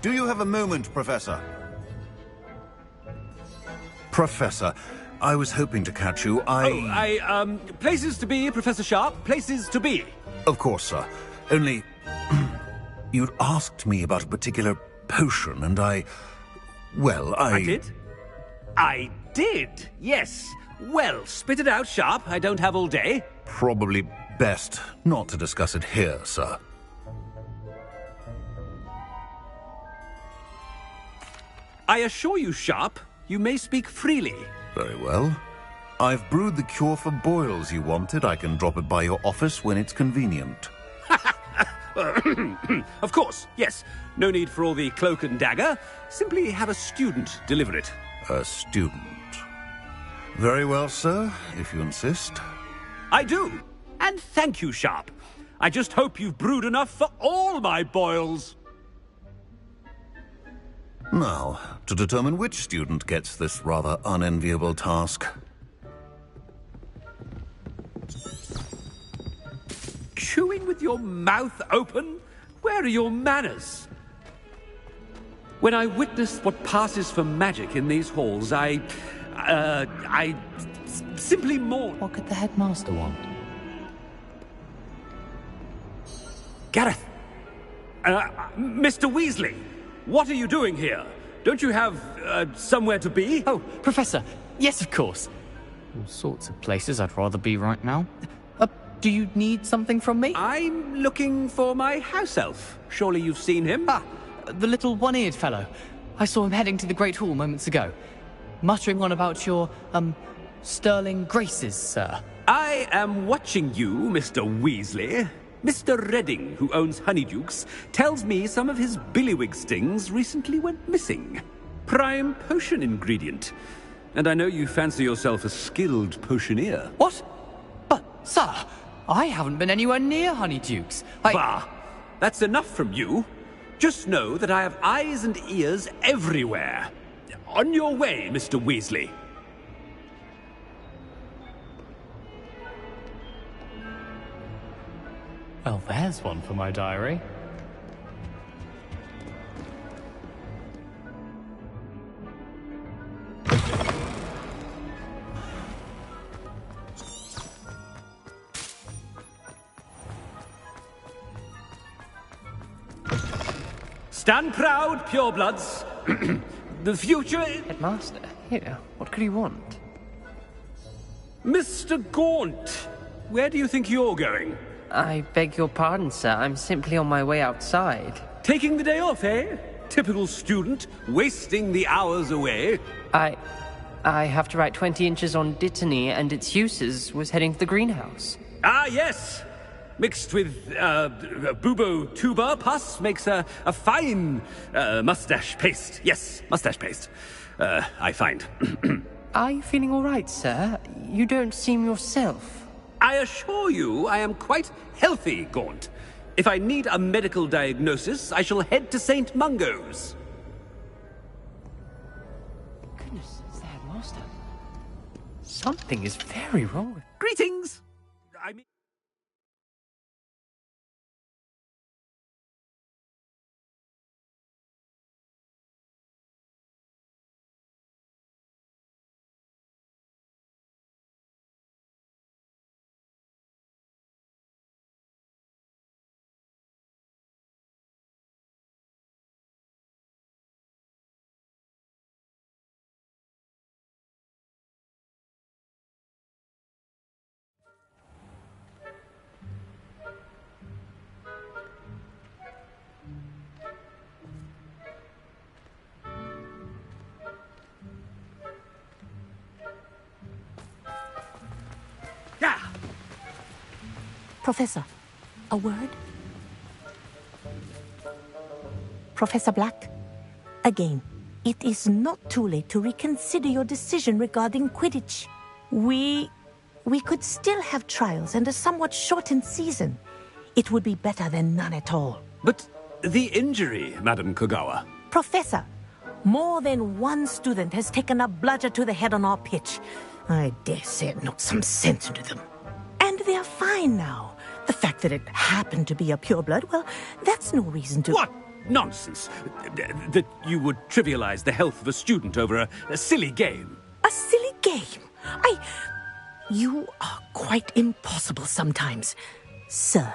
Do you have a moment, Professor? Professor, I was hoping to catch you. Places to be, Professor Sharp. Places to be. Of course, sir. Only... you'd asked me about a particular potion, and I did? I did, yes. Well, spit it out, Sharp. I don't have all day. Probably best not to discuss it here, sir. I assure you, Sharp, you may speak freely. Very well. I've brewed the cure for boils you wanted. I can drop it by your office when it's convenient. Of course, yes. No need for all the cloak and dagger. Simply have a student deliver it. A student. Very well, sir, if you insist. I do. And thank you, Sharp. I just hope you've brewed enough for all my boils. Now, to determine which student gets this rather unenviable task. Chewing with your mouth open? Where are your manners? When I witness what passes for magic in these halls, I simply mourn. What could the headmaster want? Gareth! Mr. Weasley! What are you doing here? Don't you have, somewhere to be? Oh, Professor! Yes, of course. All sorts of places I'd rather be right now. Do you need something from me? I'm looking for my house elf. Surely you've seen him? Ah, the little one-eared fellow. I saw him heading to the Great Hall moments ago. Muttering on about your, sterling graces, sir. I am watching you, Mr. Weasley. Mr. Redding, who owns Honeydukes, tells me some of his billywig stings recently went missing. Prime potion ingredient. And I know you fancy yourself a skilled potioneer. What? But, sir, I haven't been anywhere near Honeydukes. Bah! That's enough from you. Just know that I have eyes and ears everywhere. On your way, Mr. Weasley. Well, there's one for my diary. Stand proud, purebloods. The future... Headmaster, here, what could he want? Mr. Gaunt, where do you think you're going? I beg your pardon, sir. I'm simply on my way outside. Taking the day off, eh? Typical student, wasting the hours away. I have to write 20 inches on Dittany and its uses. Was heading to the greenhouse. Ah, yes. Mixed with bubo tuber pus makes a fine mustache paste. Yes, mustache paste. I find. Are you feeling all right, sir? You don't seem yourself. I assure you I am quite healthy, Gaunt. If I need a medical diagnosis, I shall head to St. Mungo's. Goodness, it's the headmaster. Something is very wrong with... Greetings! I mean... Professor, a word? Professor Black, again, it is not too late to reconsider your decision regarding Quidditch. We could still have trials and a somewhat shortened season. It would be better than none at all. But the injury, Madam Kogawa. Professor, more than one student has taken a bludger to the head on our pitch. I dare say it knocked some sense into them. And they are fine now. The fact that it happened to be a pureblood, well, that's no reason to... What? Nonsense. That you would trivialize the health of a student over a silly game. A silly game? You are quite impossible sometimes. Sir,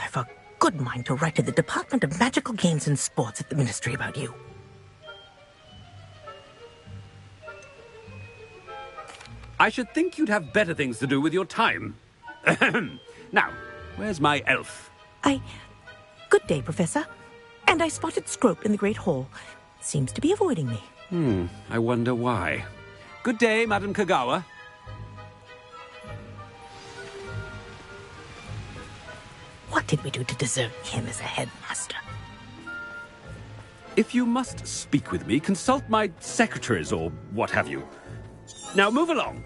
I've a good mind to write to the Department of Magical Games and Sports at the Ministry about you. I should think you'd have better things to do with your time. Now, where's my elf? Good day, Professor. And I spotted Scrope in the Great Hall. Seems to be avoiding me. I wonder why. Good day, Madam Kagawa. What did we do to deserve him as a headmaster? If you must speak with me, consult my secretaries or what have you. Now move along.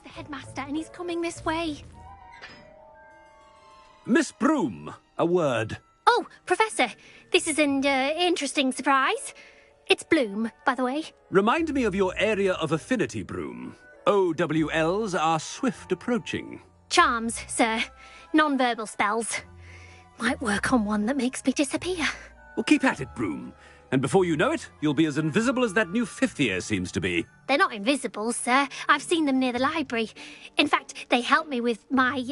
Headmaster, and he's coming this way. Miss Broom, a word. Oh, Professor, this is an interesting surprise. It's Bloom, by the way. Remind me of your area of affinity, Broom. OWLs are swift approaching. Charms, sir. Non-verbal spells. Might work on one that makes me disappear. Well, keep at it, Broom. And before you know it, you'll be as invisible as that new fifth year seems to be. They're not invisible, sir. I've seen them near the library. In fact, they help me with my,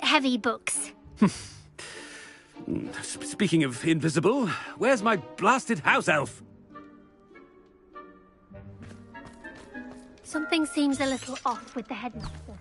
heavy books. Speaking of invisible, where's my blasted house elf? Something seems a little off with the headmaster.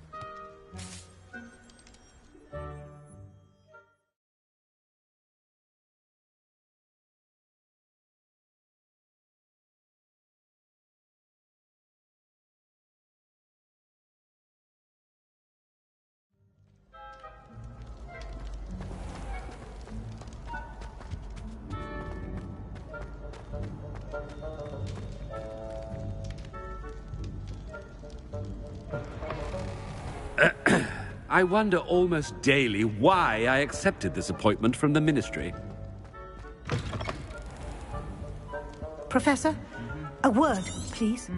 I wonder almost daily why I accepted this appointment from the Ministry. Professor, a word, please.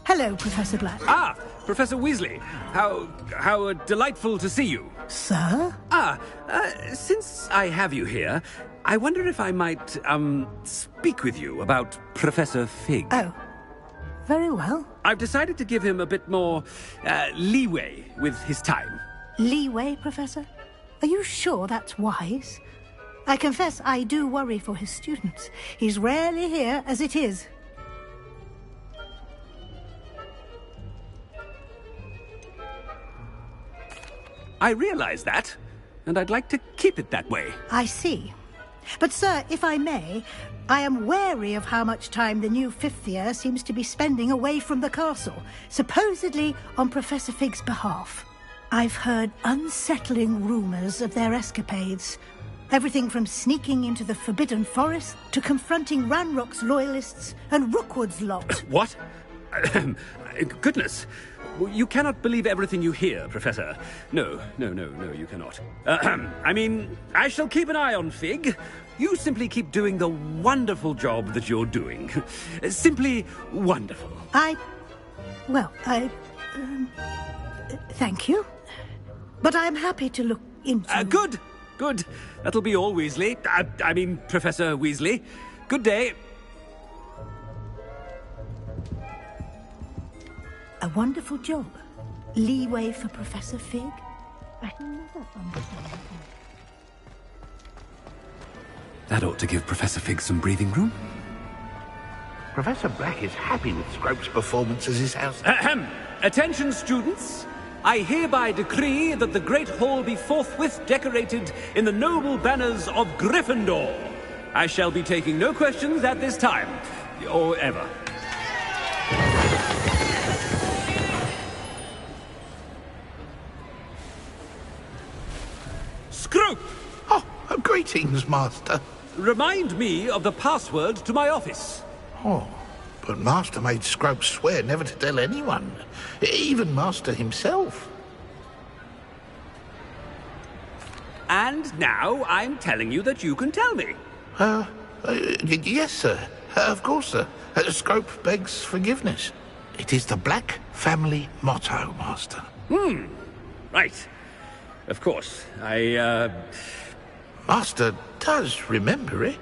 Hello, Professor Black. Ah, Professor Weasley. How delightful to see you. Sir? Since I have you here, I wonder if I might, speak with you about Professor Fig. Oh, very well. I've decided to give him a bit more, leeway with his time. Leeway, Professor? Are you sure that's wise? I confess I do worry for his students. He's rarely here as it is. I realize that, and I'd like to keep it that way. I see. But, sir, if I may, I am wary of how much time the new fifth year seems to be spending away from the castle, supposedly on Professor Fig's behalf. I've heard unsettling rumours of their escapades. Everything from sneaking into the Forbidden Forest to confronting Ranrock's loyalists and Rookwood's lot. What? Goodness. You cannot believe everything you hear, Professor. No, you cannot. I mean, I shall keep an eye on Fig. You simply keep doing the wonderful job that you're doing. Simply wonderful. Thank you. But I'm happy to look into... Good. That'll be all, Weasley. I mean, Professor Weasley. Good day. A wonderful job. Leeway for Professor Fig. I never understand. That ought to give Professor Fig some breathing room. Professor Black is happy with Scrope's performance as his house... Ahem! Attention, students! I hereby decree that the Great Hall be forthwith decorated in the noble banners of Gryffindor. I shall be taking no questions at this time, or ever. Scrope! Oh, greetings, Master. Remind me of the password to my office. Oh, but Master made Scrope swear never to tell anyone, even Master himself. And now I'm telling you that you can tell me. Yes, sir. Of course, sir. Scrope begs forgiveness. It is the Black family motto, Master. Right. Of course. Master does remember it.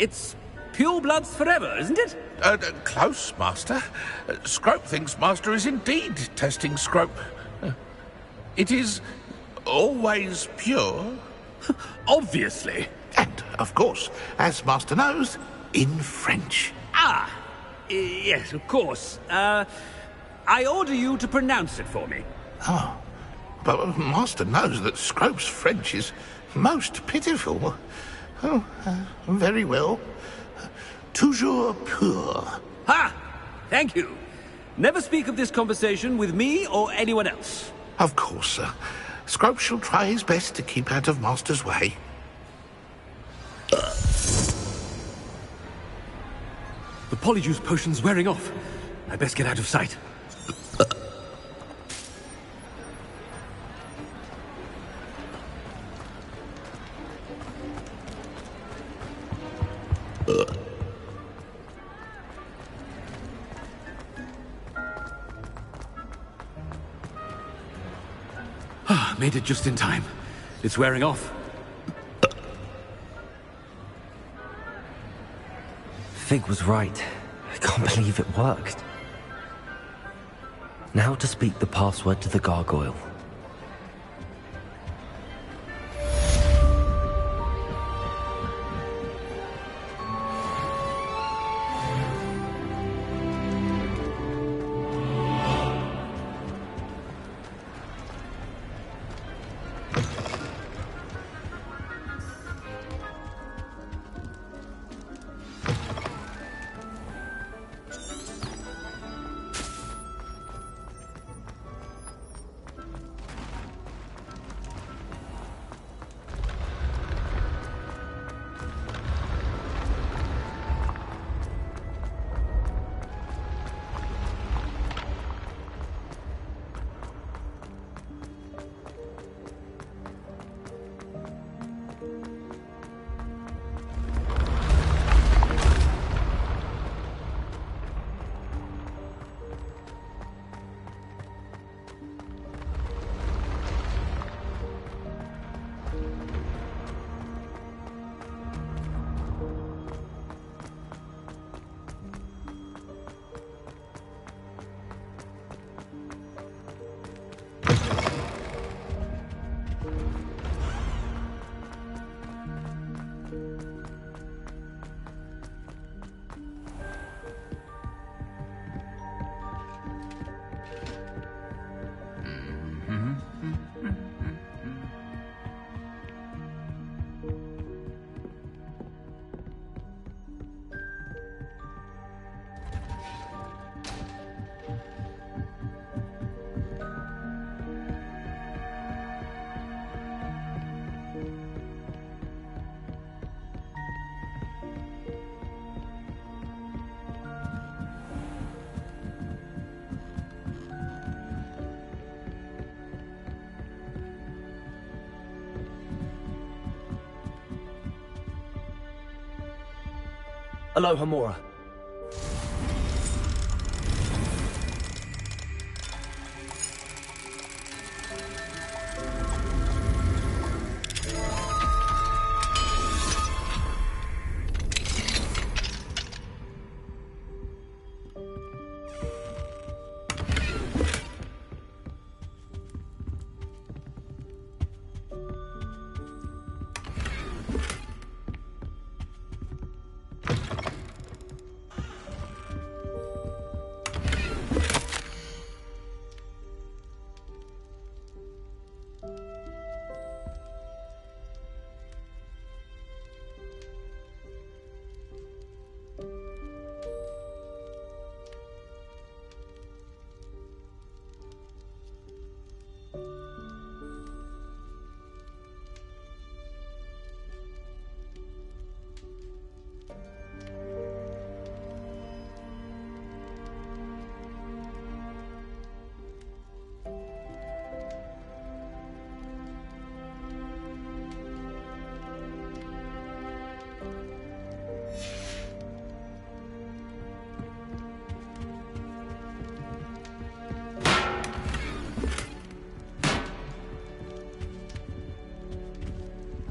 It's pure bloods forever, isn't it? Close, Master. Scrope thinks Master is indeed testing Scrope. It is always pure. Obviously. And, of course, as Master knows, in French. Ah, yes, of course. I order you to pronounce it for me. Oh, but Master knows that Scrope's French is most pitiful. Oh, very well. Toujours pur. Ha! Thank you. Never speak of this conversation with me or anyone else. Of course, sir. Scrope shall try his best to keep out of Master's way. The polyjuice potion's wearing off. I best get out of sight. Made it just in time. It's wearing off. Fig was right. I can't believe it worked. Now to speak the password to the gargoyle. Aloha Mora.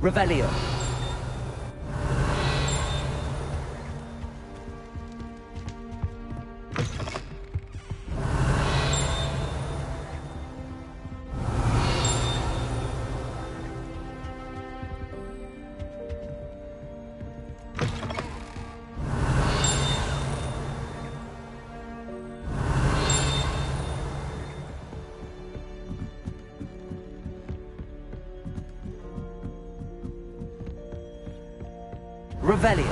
Revelio. Revelio.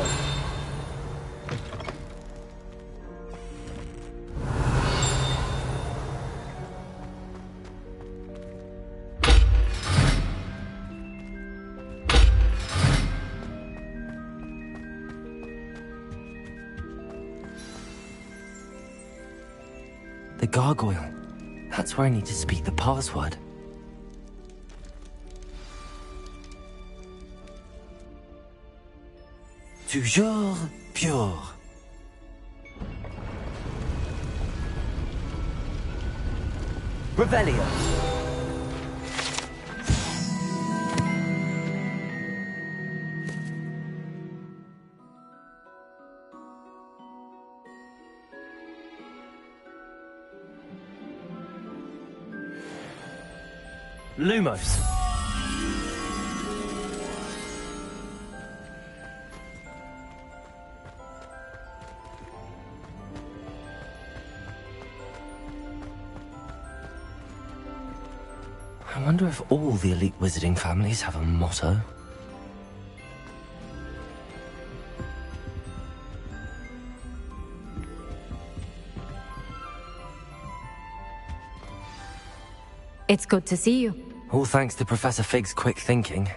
The gargoyle. That's where I need to speak the password. Toujours pure. Revelio. Lumos. I wonder if all the elite wizarding families have a motto. It's good to see you. All thanks to Professor Fig's quick thinking.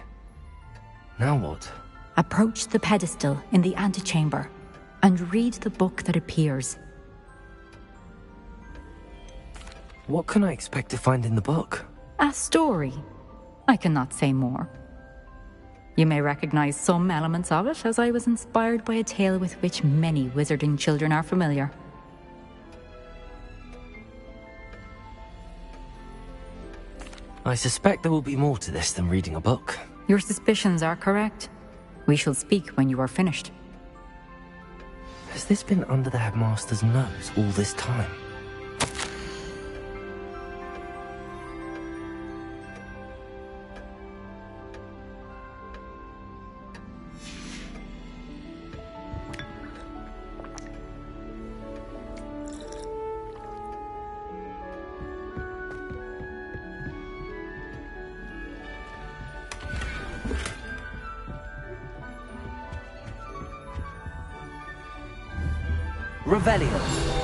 Now what? Approach the pedestal in the antechamber and read the book that appears. What can I expect to find in the book? A story. I cannot say more. You may recognize some elements of it, as I was inspired by a tale with which many wizarding children are familiar. I suspect there will be more to this than reading a book. Your suspicions are correct. We shall speak when you are finished. Has this been under the headmaster's nose all this time? Revelio.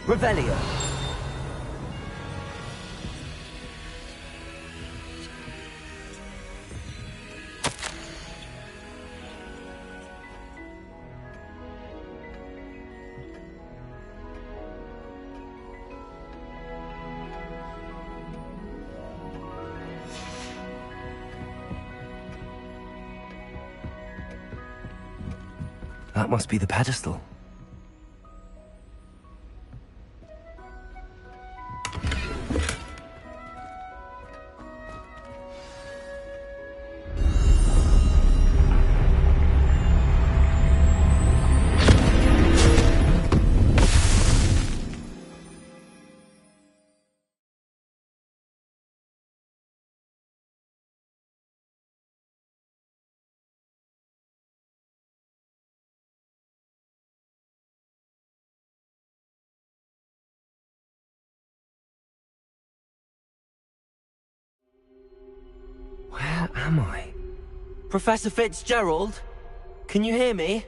Revelio. That must be the pedestal. Where am I? Professor Fitzgerald? Can you hear me?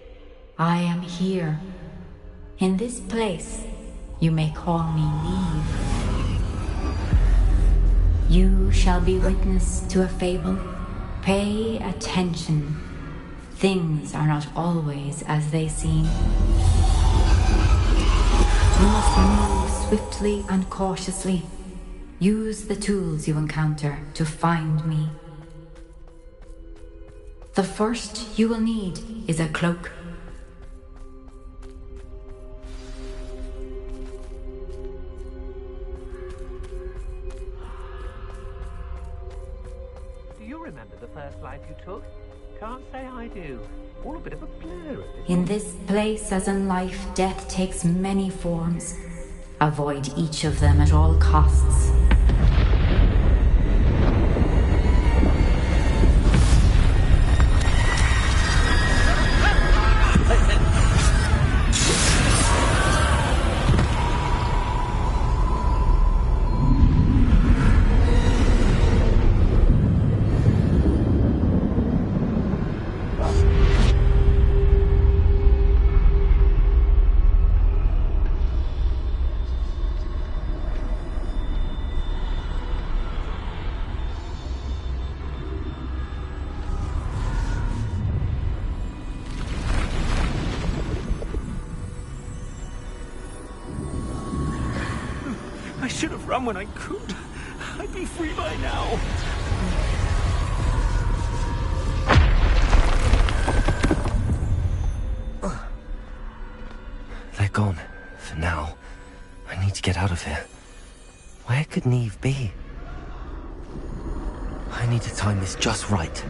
I am here. In this place, you may call me Neve. You shall be witness to a fable. Pay attention. Things are not always as they seem. You must move swiftly and cautiously. Use the tools you encounter to find me. The first you will need is a cloak. Do you remember the first life you took? Can't say I do. All a bit of a blur. In this place, as in life, death takes many forms. Avoid each of them at all costs. I should have run when I could. I'd be free by now. They're gone. For now. I need to get out of here. Where could Neve be? I need to time this just right.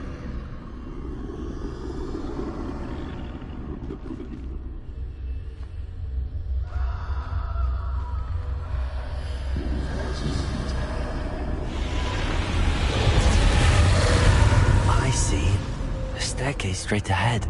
I see. A staircase straight ahead.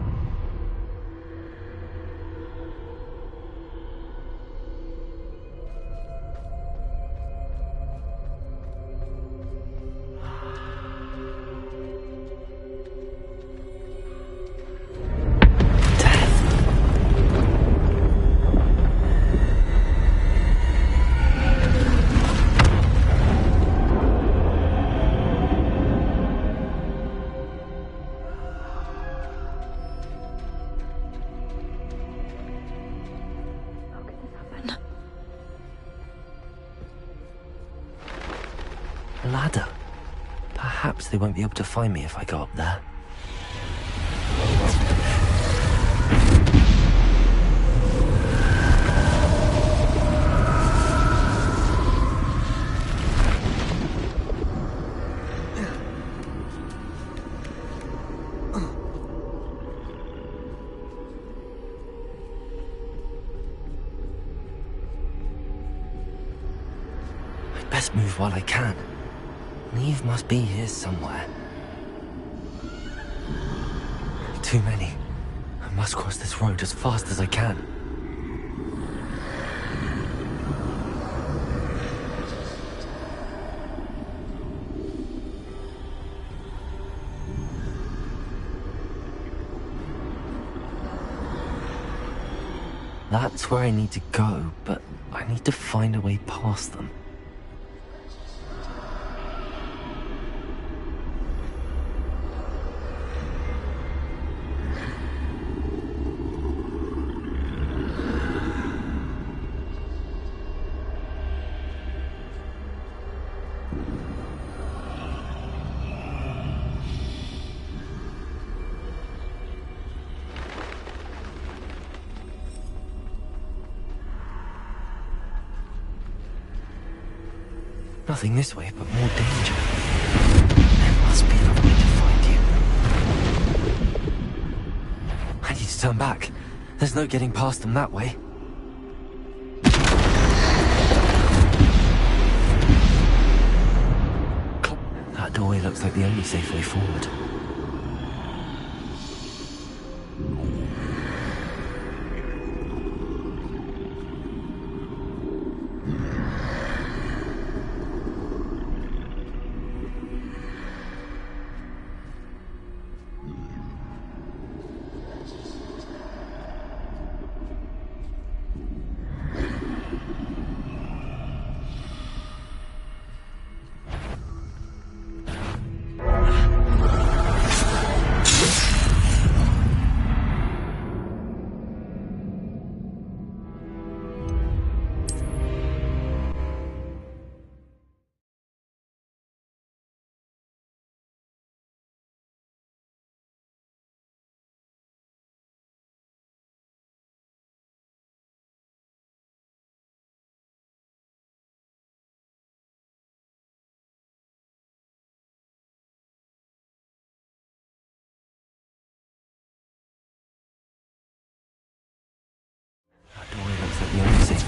Ladder. Perhaps they won't be able to find me if I go up there. I'd best move while I can. Neve must be here somewhere. Too many. I must cross this road as fast as I can. That's where I need to go, but I need to find a way past them. Nothing this way, but more danger. There must be another way to find you. I need to turn back. There's no getting past them that way. That doorway looks like the only safe way forward.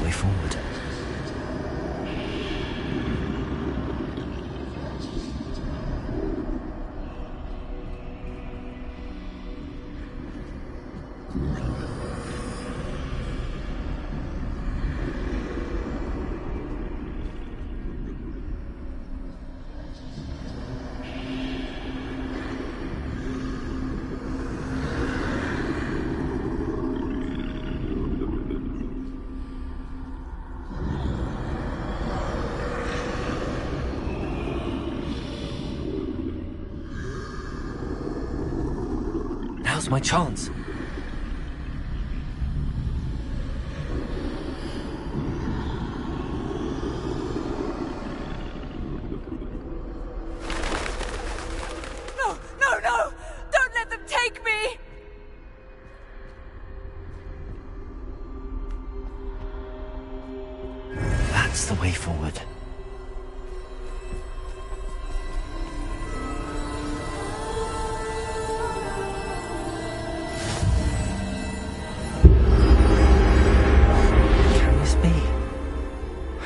way forward. Now's my chance. No, no, no! Don't let them take me! That's the way forward. Can this be?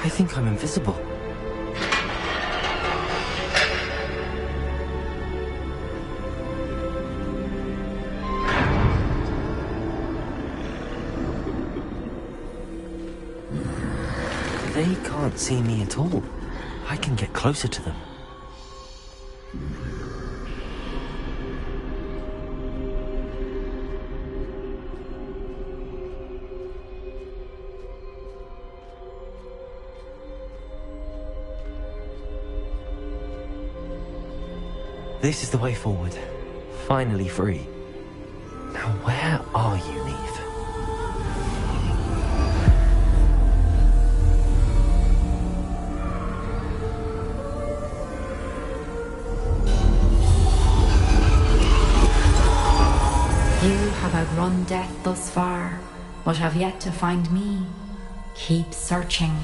I think I'm invisible. They can't see me at all. I can get closer to them. This is the way forward. Finally free. Now where are you, Neve? You have outrun death thus far, but have yet to find me. Keep searching,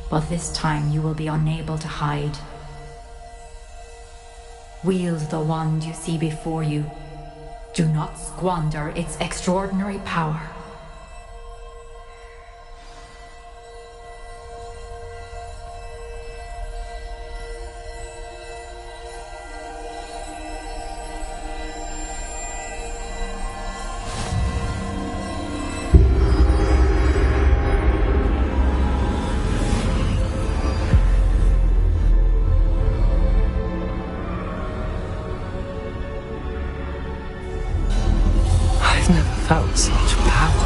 but this time you will be unable to hide. Wield the wand you see before you. Do not squander its extraordinary power. I've never felt such power.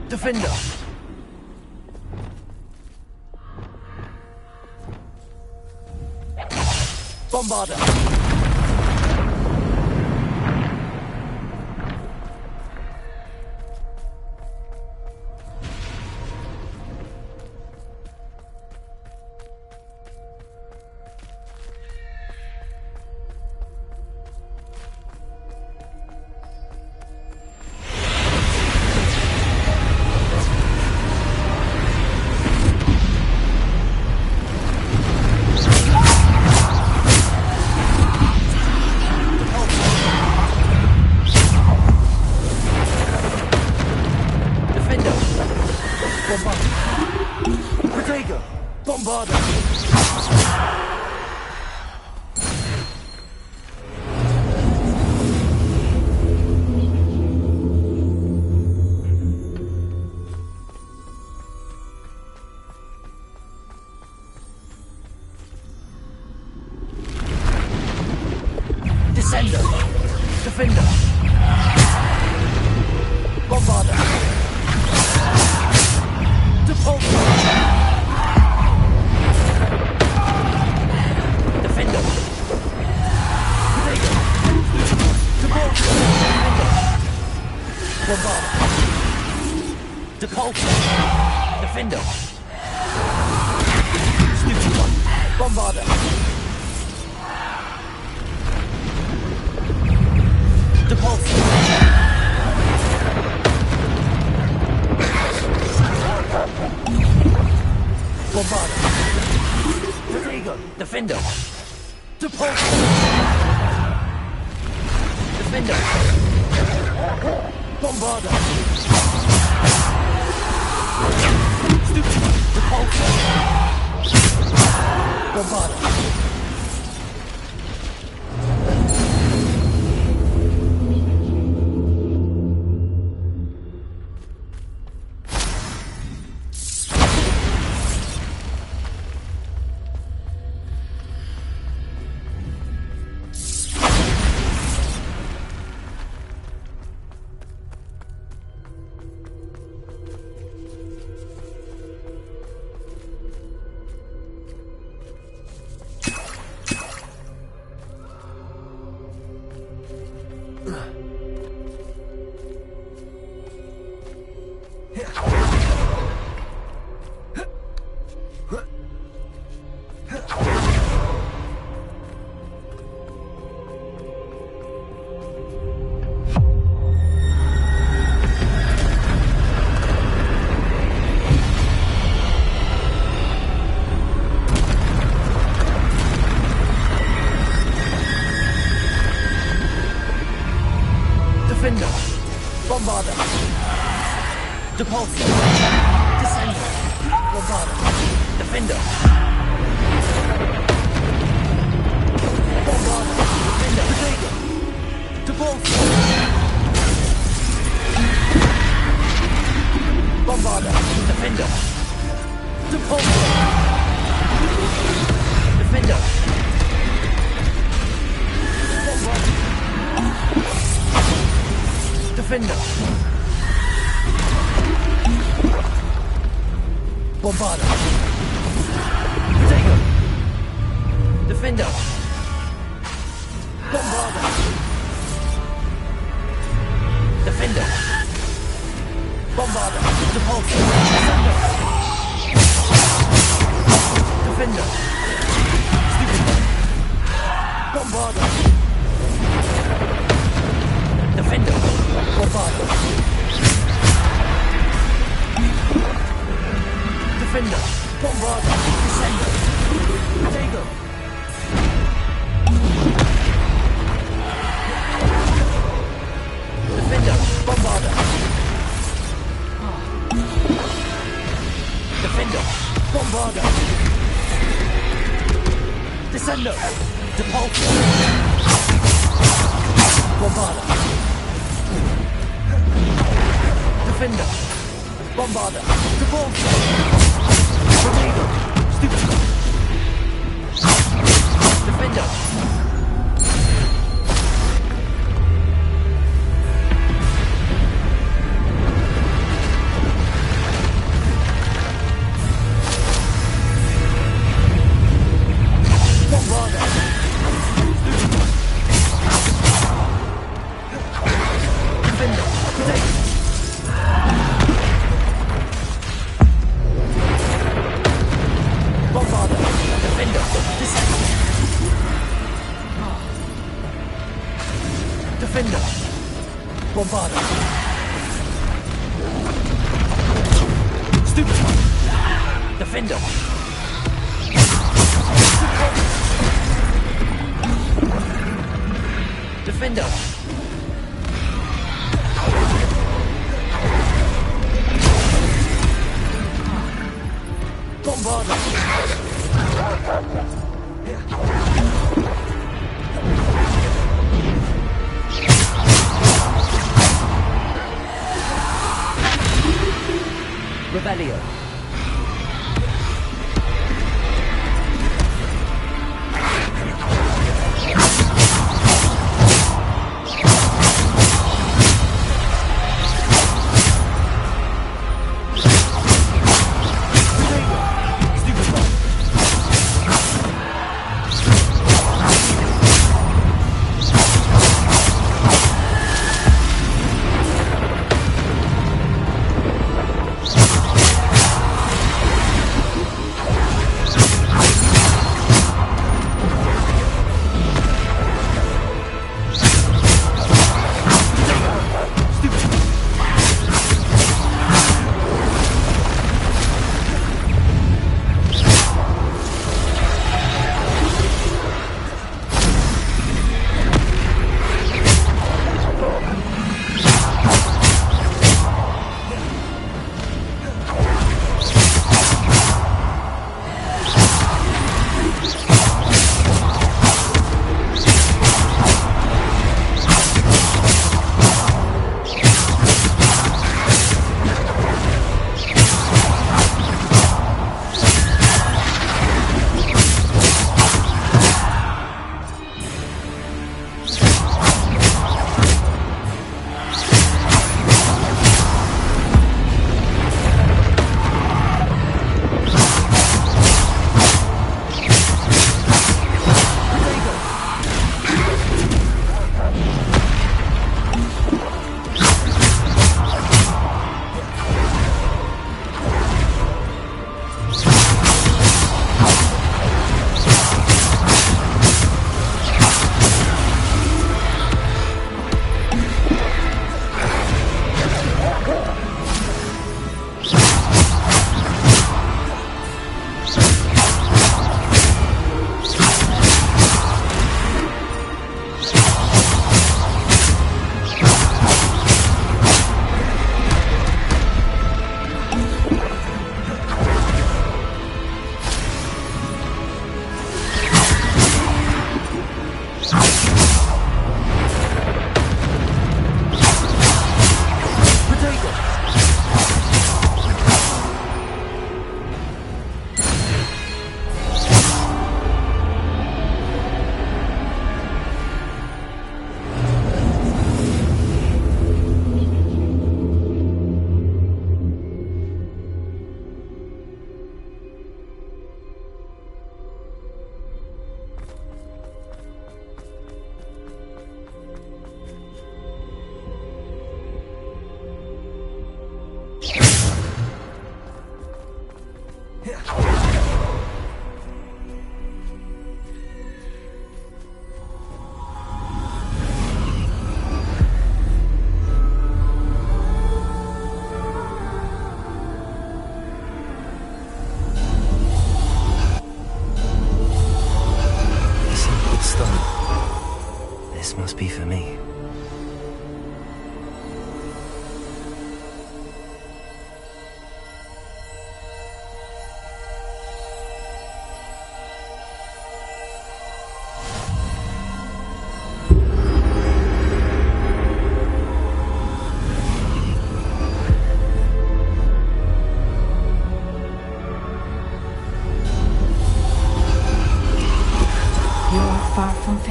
Defender! Bombarder! Bombarder! Descender! Defender! Bombarder! Depulsor! Defender! Depulsor! Bombarder! Depulsor! Defender! Snooty one! Bombarder! Depulsor! Bombarder! Rodrigo! Defender! Depulsor! Defender! Bombarder!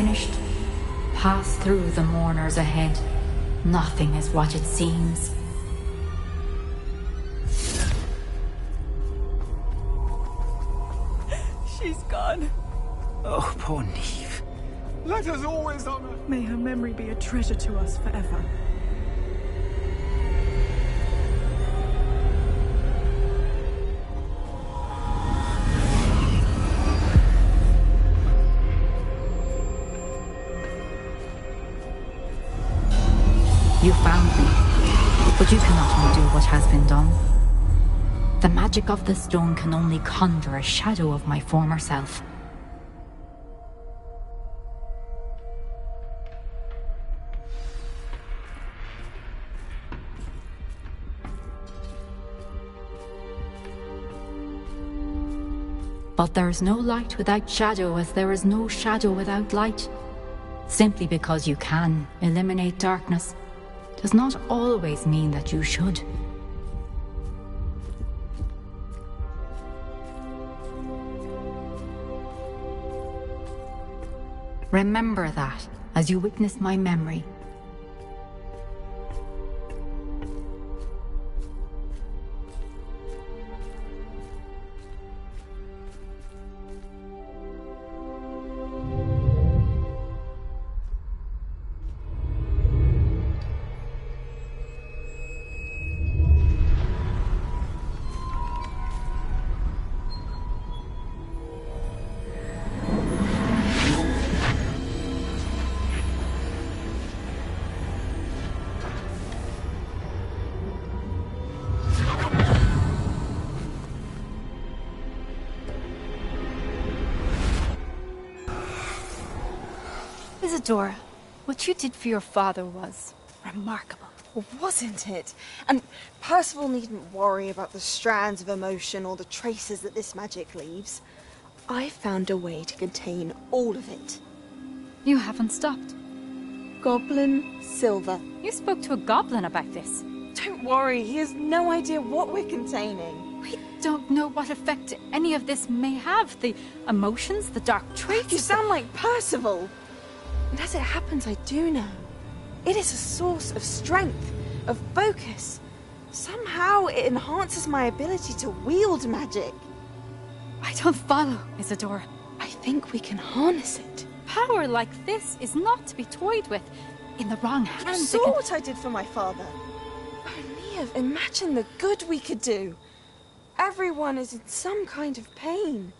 finished, pass through the mourners ahead. Nothing is what it seems. She's gone. Oh, poor Neve. Let us always honor. May her memory be a treasure to us forever. You found me, but you cannot undo what has been done. The magic of the stone can only conjure a shadow of my former self. But there is no light without shadow, as there is no shadow without light. Simply because you can eliminate darkness does not always mean that you should. Remember that as you witness my memory. Isadora, what you did for your father was remarkable. Well, wasn't it? And Percival needn't worry about the strands of emotion or the traces that this magic leaves. I found a way to contain all of it. You haven't stopped. Goblin Silver. You spoke to a goblin about this. Don't worry, he has no idea what we're containing. We don't know what effect any of this may have. The emotions, the dark traits. You sound like Percival. And as it happens, I do know. It is a source of strength, of focus. Somehow it enhances my ability to wield magic. I don't follow, Isadora. I think we can harness it. Power like this is not to be toyed with. In the wrong hands, You saw what I did for my father. Oh, Neve, imagine the good we could do. Everyone is in some kind of pain.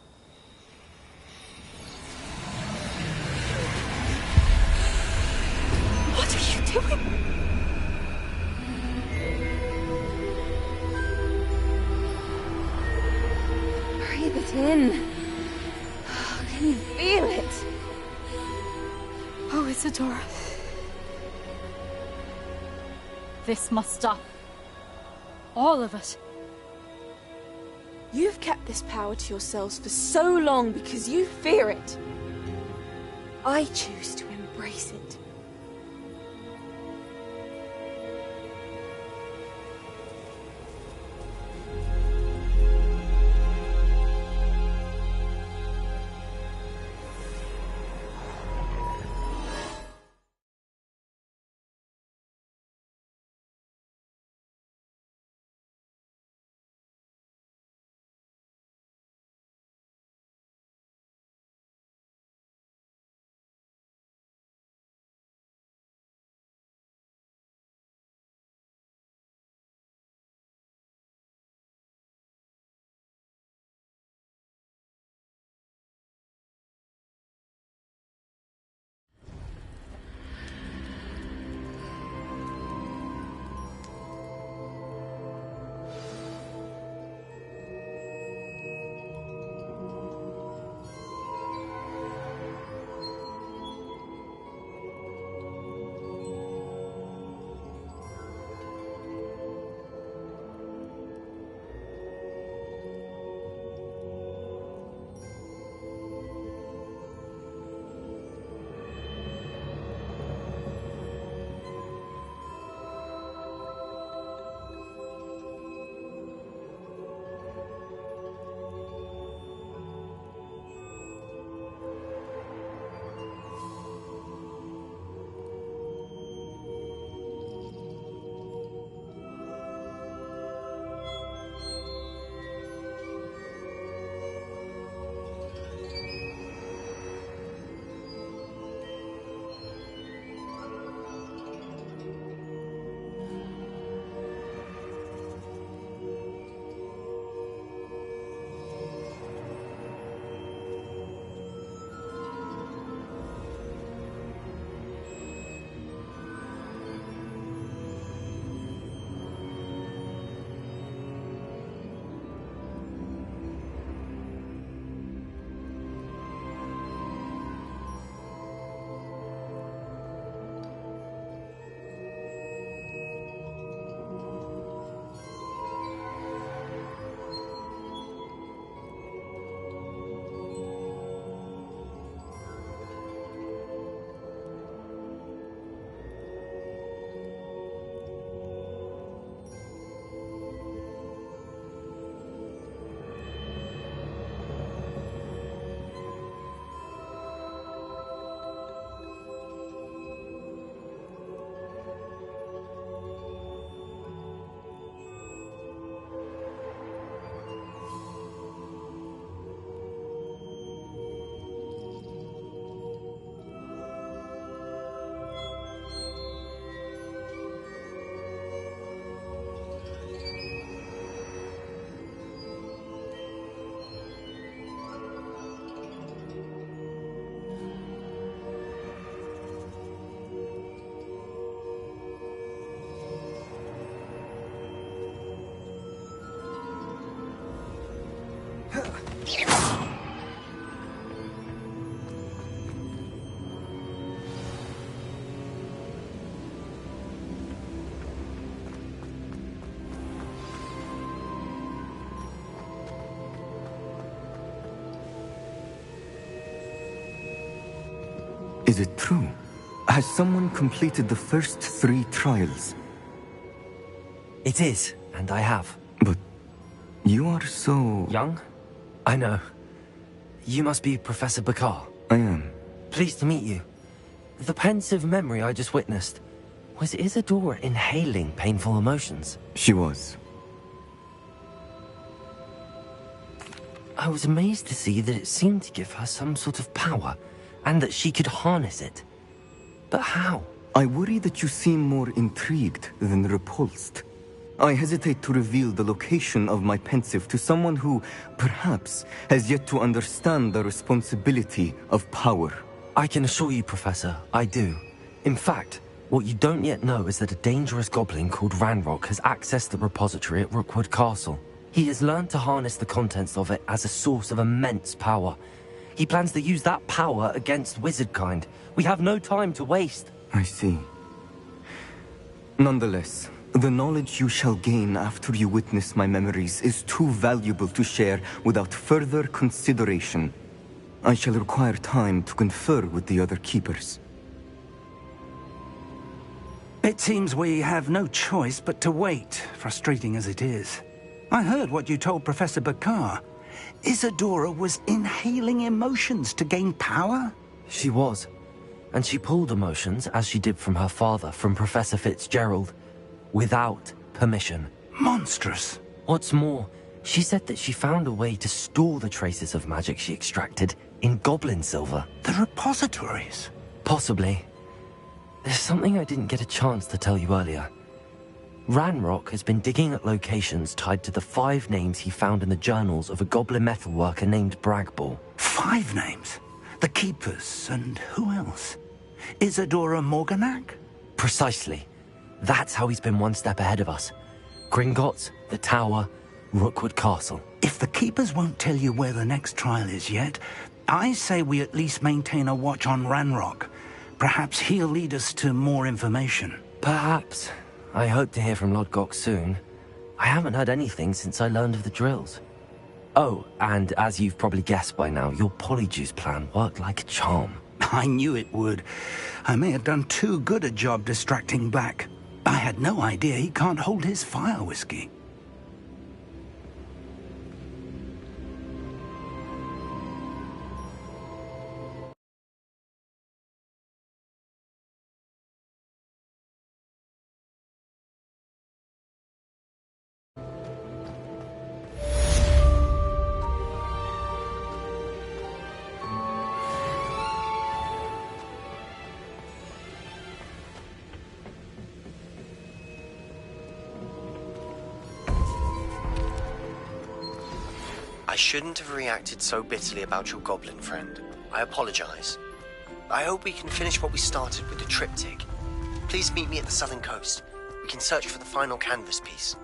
What are you doing? Breathe it in. Can you feel it? Oh, Isadora. This must stop. All of it. You've kept this power to yourselves for so long because you fear it. I choose to embrace it. Is it true? Has someone completed the first 3 trials? It is, and I have. But you are so... young? I know. You must be Professor Bakar. I am. Pleased to meet you. The pensive memory I just witnessed, was Isadora inhaling painful emotions? She was. I was amazed to see that it seemed to give her some sort of power, and that she could harness it. But how? I worry that you seem more intrigued than repulsed. I hesitate to reveal the location of my pensive to someone who, perhaps, has yet to understand the responsibility of power. I can assure you, Professor, I do. In fact, what you don't yet know is that a dangerous goblin called Ranrock has accessed the repository at Rookwood Castle. He has learned to harness the contents of it as a source of immense power. He plans to use that power against wizardkind. We have no time to waste. I see. Nonetheless, the knowledge you shall gain after you witness my memories is too valuable to share without further consideration. I shall require time to confer with the other keepers. It seems we have no choice but to wait, frustrating as it is. I heard what you told Professor Bakar. Isadora was inhaling emotions to gain power? She was. And she pulled emotions, as she did from her father, from Professor Fitzgerald, without permission. Monstrous. What's more, she said that she found a way to store the traces of magic she extracted in goblin silver. The repositories? Possibly. There's something I didn't get a chance to tell you earlier. Ranrock has been digging at locations tied to the 5 names he found in the journals of a goblin metalworker named Bragball. 5 names? The Keepers, and who else? Isadora Morganac? Precisely. That's how he's been one step ahead of us. Gringotts, the Tower, Rookwood Castle. If the Keepers won't tell you where the next trial is yet, I say we at least maintain a watch on Ranrock. Perhaps he'll lead us to more information. Perhaps. I hope to hear from Lodgok soon. I haven't heard anything since I learned of the drills. Oh, and as you've probably guessed by now, your polyjuice plan worked like a charm. I knew it would. I may have done too good a job distracting Black. I had no idea he can't hold his fire whiskey. I shouldn't have reacted so bitterly about your goblin friend. I apologize. I hope we can finish what we started with the triptych. Please meet me at the southern coast. We can search for the final canvas piece.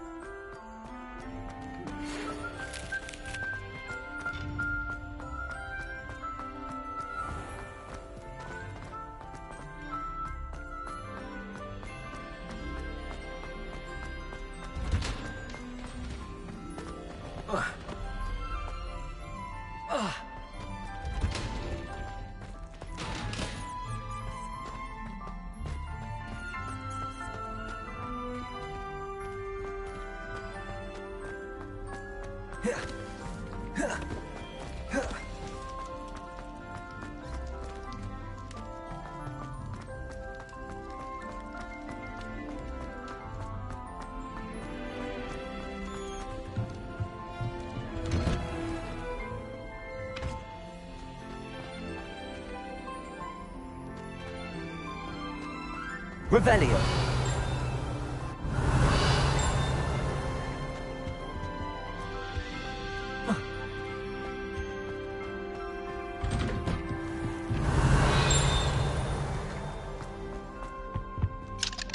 Revelio.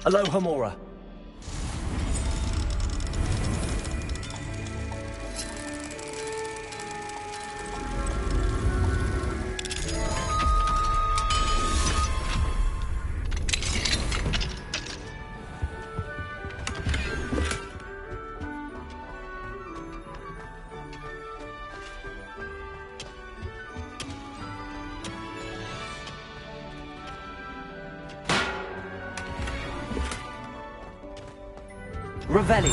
Aloha Mora. Revelio.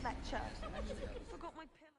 Lecture. Forgot my pillow.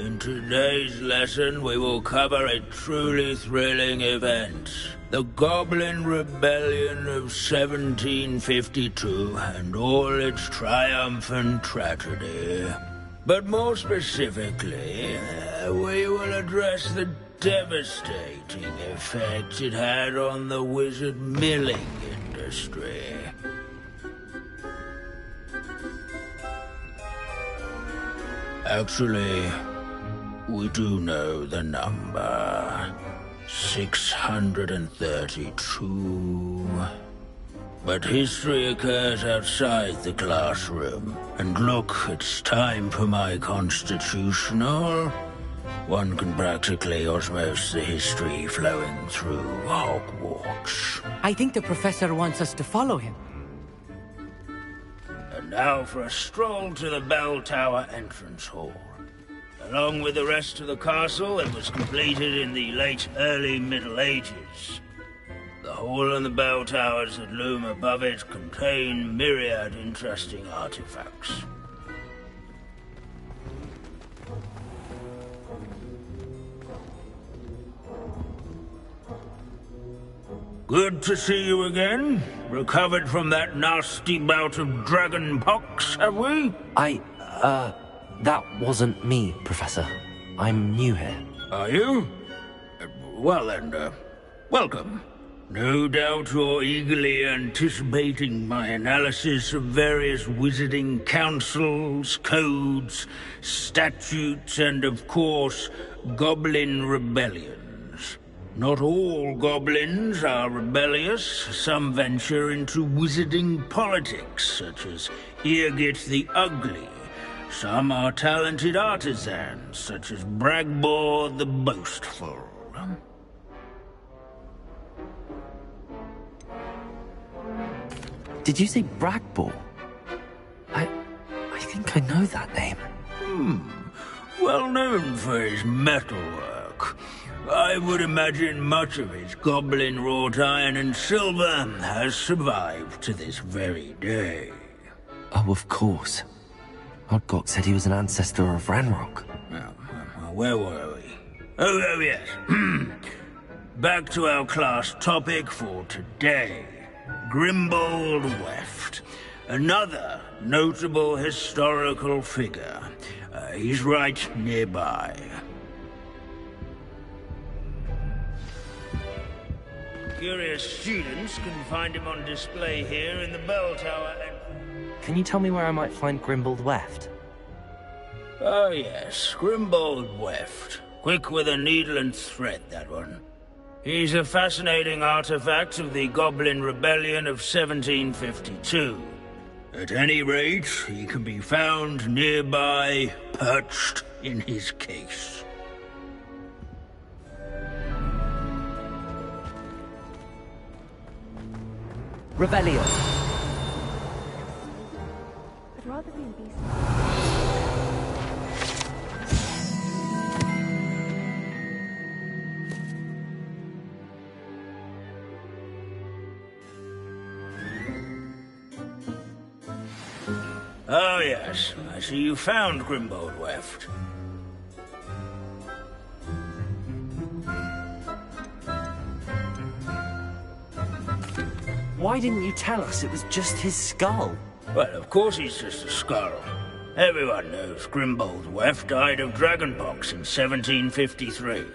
In today's lesson, we will cover a truly thrilling event. The Goblin Rebellion of 1752 and all its triumphant tragedy. But more specifically, we will address the devastating effect it had on the wizard milling industry. Actually, we do know the number. 632. But history occurs outside the classroom. And look, it's time for my constitutional. One can practically osmose the history flowing through Hogwarts. I think the professor wants us to follow him. And now for a stroll to the bell tower entrance hall. Along with the rest of the castle, it was completed in the late early Middle Ages. The hall and the bell towers that loom above it contain myriad interesting artifacts. Good to see you again. Recovered from that nasty bout of dragon pox, have we? That wasn't me, Professor. I'm new here. Are you? Well then, welcome. No doubt you're eagerly anticipating my analysis of various wizarding councils, codes, statutes, and of course, goblin rebellions. Not all goblins are rebellious. Some venture into wizarding politics, such as Eargit the Ugly. Some are talented artisans, such as Bragbor the Boastful. Did you say Bragbor? I think I know that name. Well known for his metalwork. I would imagine much of his goblin-wrought iron and silver has survived to this very day. Oh, of course. Odgok said he was an ancestor of Ranrock. Where were we? Oh yes. Back to our class topic for today. Grimbold Weft. Another notable historical figure. He's right nearby. Curious students can find him on display here in the bell tower and... Can you tell me where I might find Grimbold Weft? Oh yes, Grimbold Weft. Quick with a needle and thread, that one. He's a fascinating artifact of the Goblin Rebellion of 1752. At any rate, he can be found nearby, perched in his case. Revelio. I'd rather be in peace. Oh yes, I see you found Grimbold Weft. Why didn't you tell us it was just his skull? Well, of course he's just a skull. Everyone knows Grimbold Weft died of dragonpox in 1753.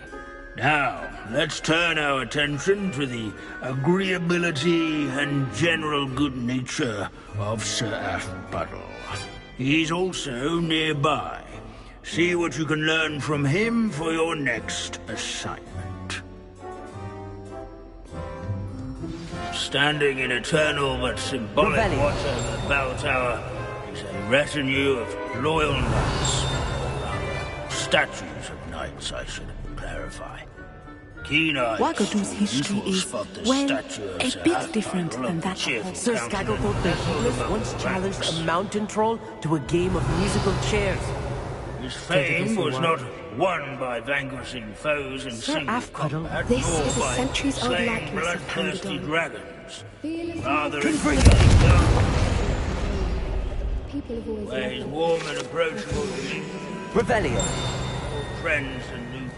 Now, let's turn our attention to the agreeability and general good nature of Sir Aphpuddle. He's also nearby. See what you can learn from him for your next assignment. Standing in eternal but symbolic watch over the bell tower is a retinue of loyal knights. Or rather, statues of knights, I should clarify. Wagadu's history is, well, a bit different than that of Sir Skagglegold the Heedless once challenged a mountain troll to a game of musical chairs. His fame was not won by vanquishing foes in single combat, this nor is a by centuries-old slaying likeness of bloodthirsty Pandadon. dragons. Rather, People have always where his loved warm and approachable Revelio. friends and new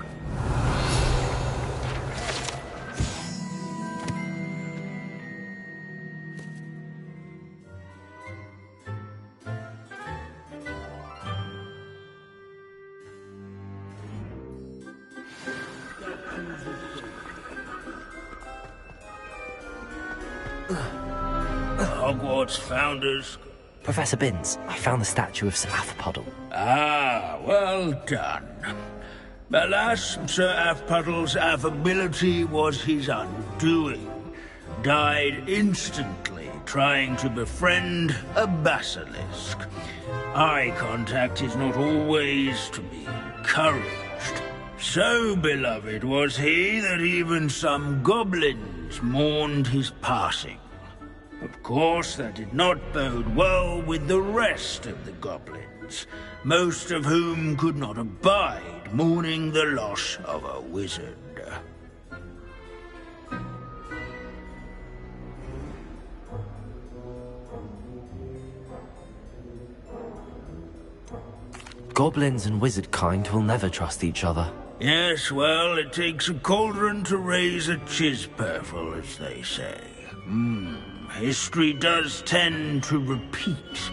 Hogwarts founders. Professor Binns, I found the statue of Sir Aphpuddle. Ah, well done. Alas, Sir Aphpuddle's affability was his undoing. Died instantly trying to befriend a basilisk. Eye contact is not always to be encouraged. So beloved was he that even some goblins mourned his passing. Of course, that did not bode well with the rest of the goblins, most of whom could not abide mourning the loss of a wizard. Goblins and wizard kind will never trust each other. Yes, well, it takes a cauldron to raise a chisperful, as they say. History does tend to repeat.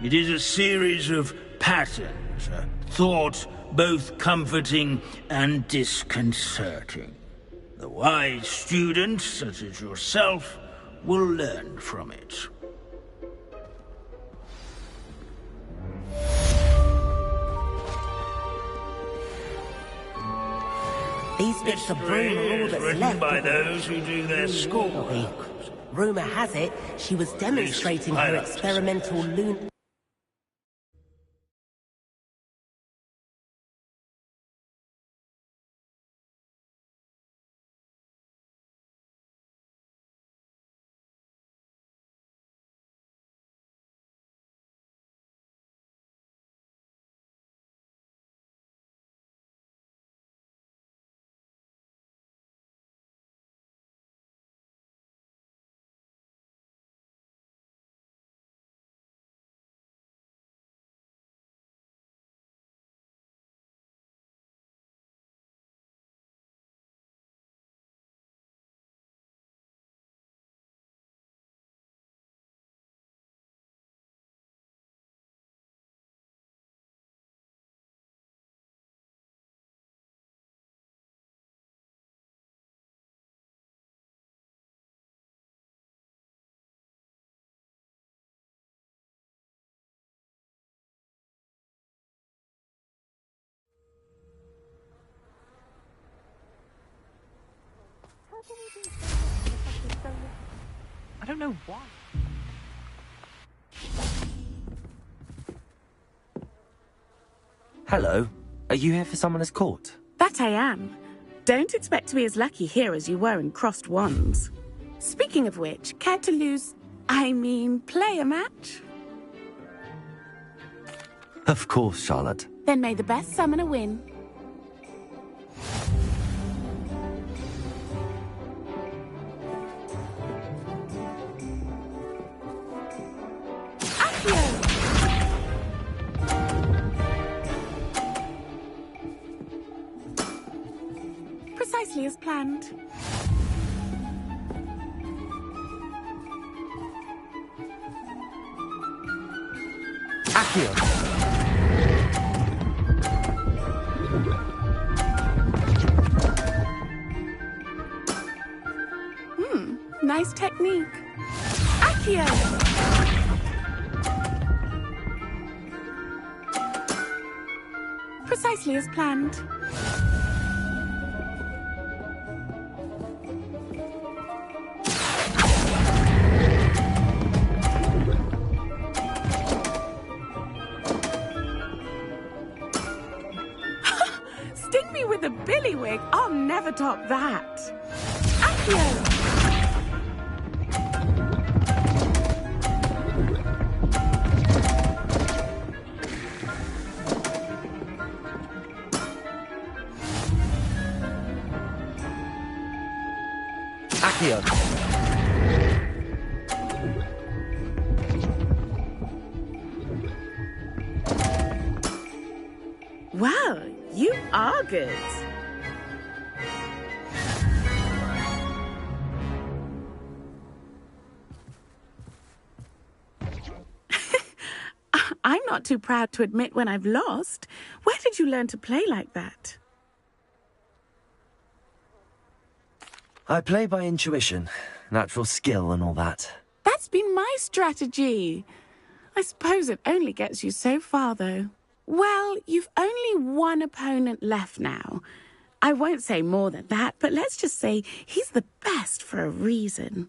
It is a series of patterns, a thought both comforting and disconcerting. The wise student, such as yourself, will learn from it. These bits of broom are all that's written left by of the those who do their schoolwork. Rumour has it she was demonstrating her I like to say experimental loon. I don't know why. Hello. Are you here for Summoner's Court? That I am. Don't expect to be as lucky here as you were in Crossed Wands. Speaking of which, care to play a match? Of course, Charlotte. Then may the best summoner win. Precisely as planned. Accio. Nice technique. Accio! Precisely as planned. Sting me with a billywig. I'll never top that. Accio! Accio. Wow, you are good. I'm not too proud to admit when I've lost. Where did you learn to play like that? I play by intuition, natural skill and all that. That's been my strategy. I suppose it only gets you so far, though. Well, you've only one opponent left now. I won't say more than that, but let's just say he's the best for a reason.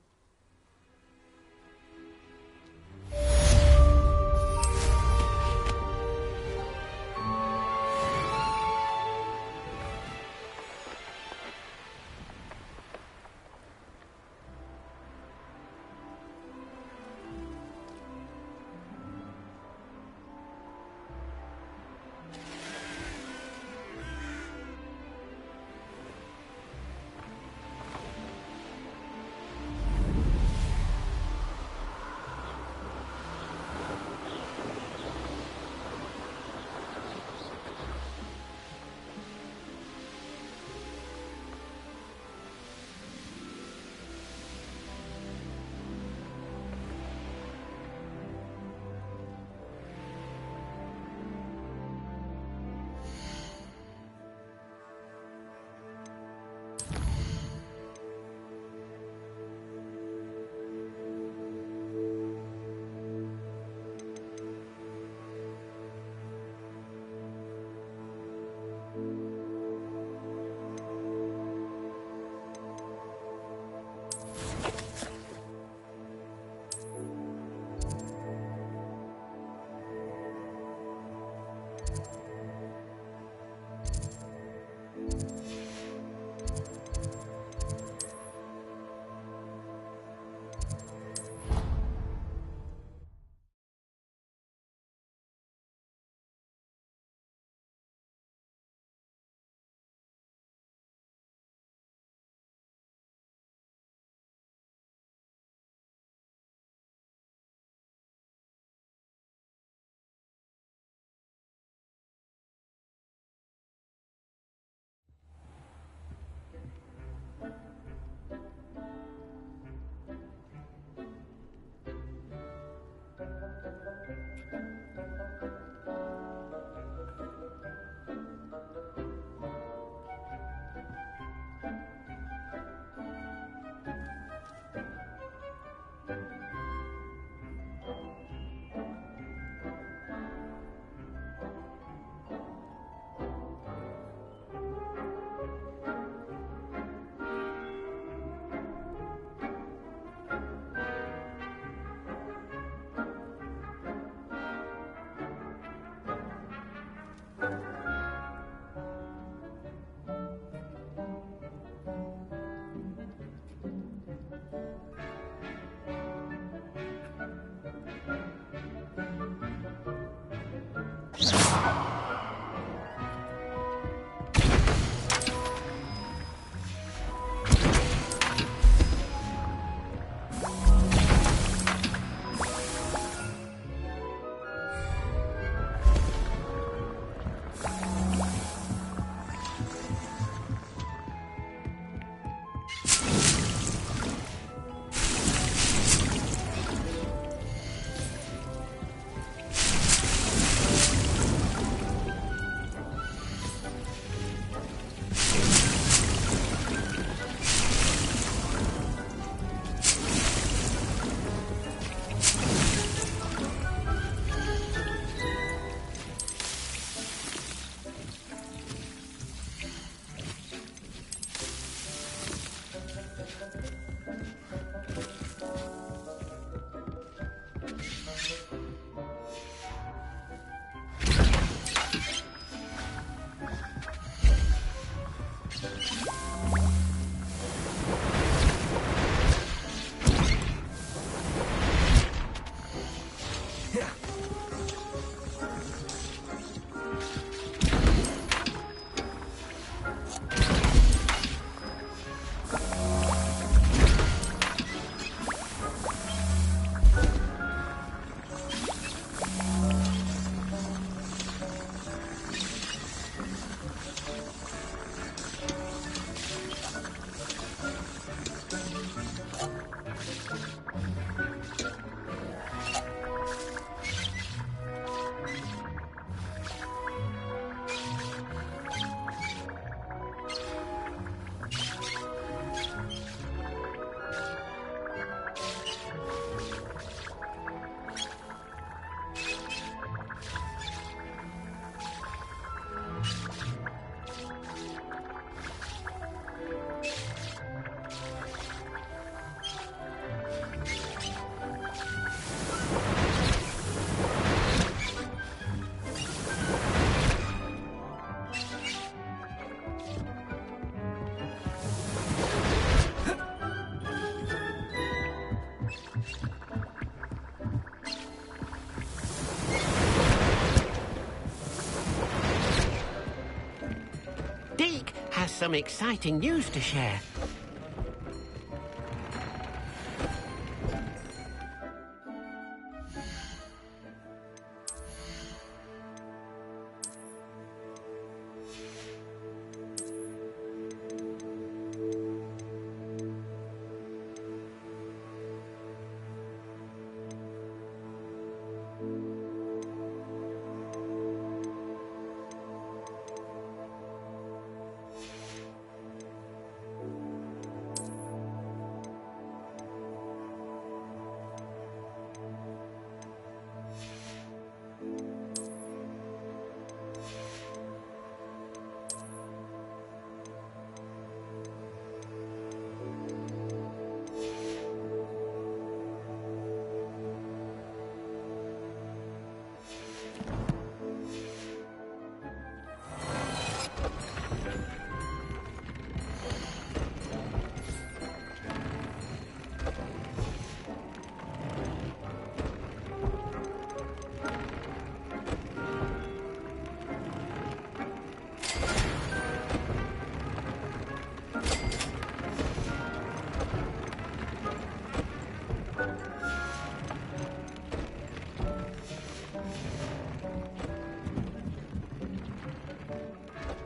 Deke has some exciting news to share.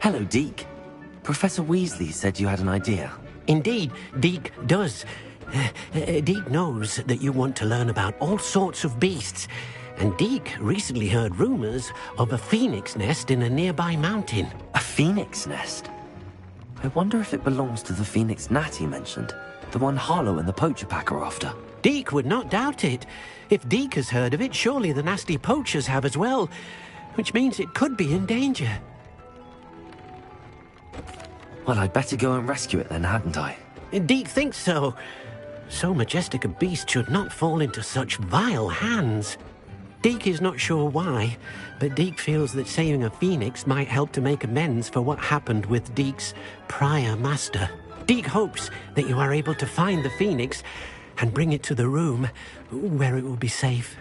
Hello, Deke. Professor Weasley said you had an idea. Indeed, Deke does. Deke knows that you want to learn about all sorts of beasts, and Deke recently heard rumors of a phoenix nest in a nearby mountain. A phoenix nest? I wonder if it belongs to the phoenix gnat he mentioned, the one Harlow and the poacher pack are after. Deke would not doubt it. If Deke has heard of it, surely the nasty poachers have as well, which means it could be in danger. Well, I'd better go and rescue it then, hadn't I? Deke thinks so. So majestic a beast should not fall into such vile hands. Deke is not sure why, but Deke feels that saving a phoenix might help to make amends for what happened with Deke's prior master. Deke hopes that you are able to find the phoenix and bring it to the room where it will be safe.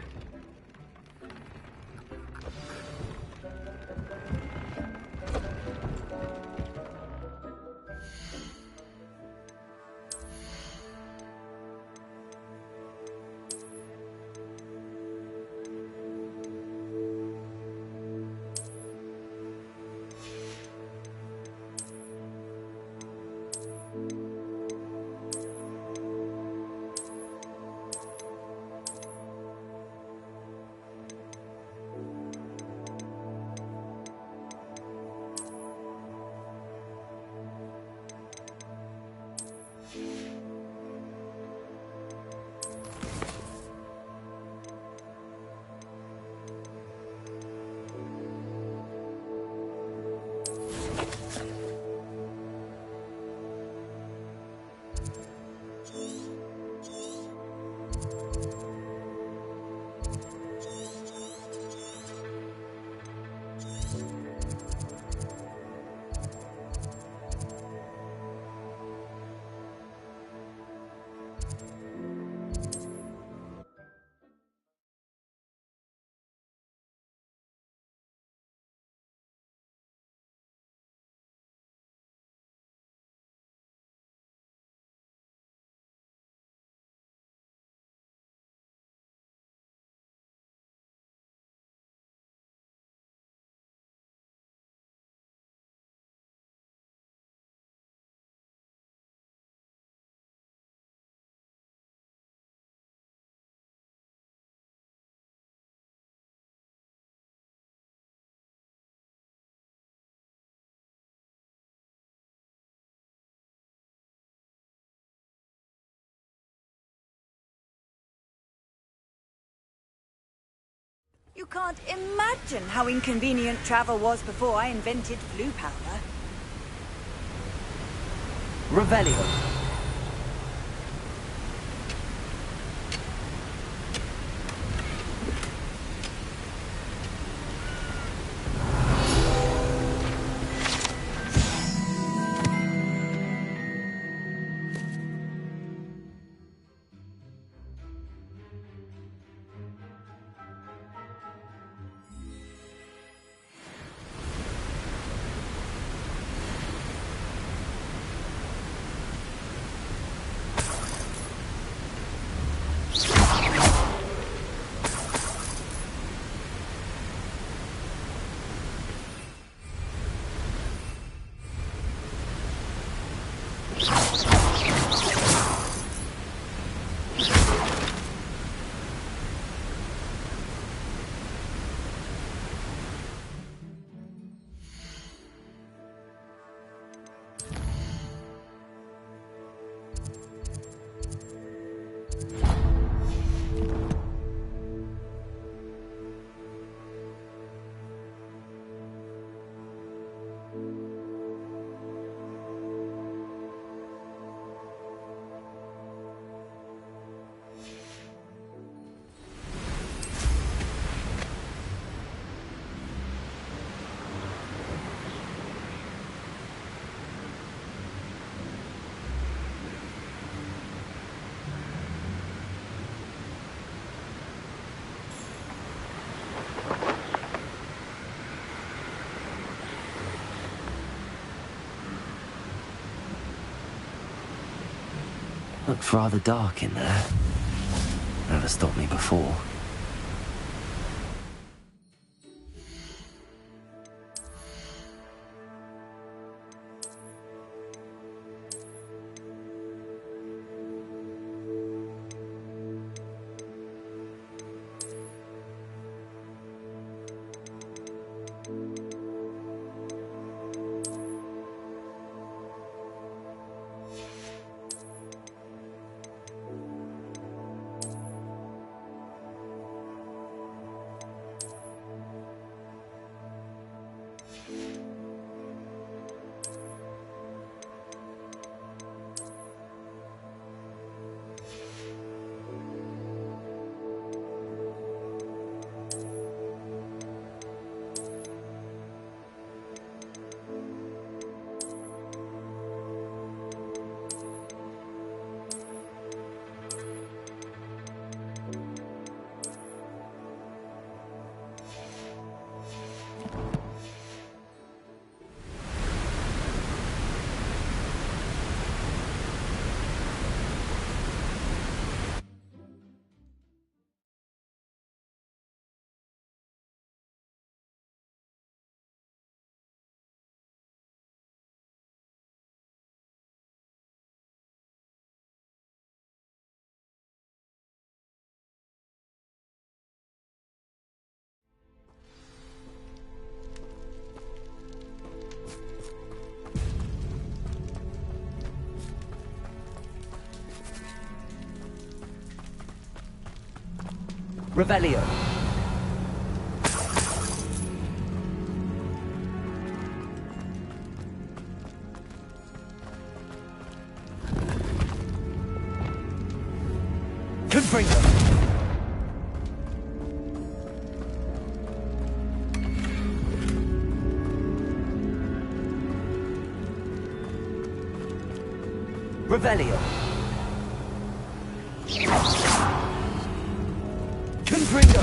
You can't imagine how inconvenient travel was before I invented blue powder. Revelio. Looks rather dark in there. Never stopped me before. Revelio. Confringo. Revelio. Confringo.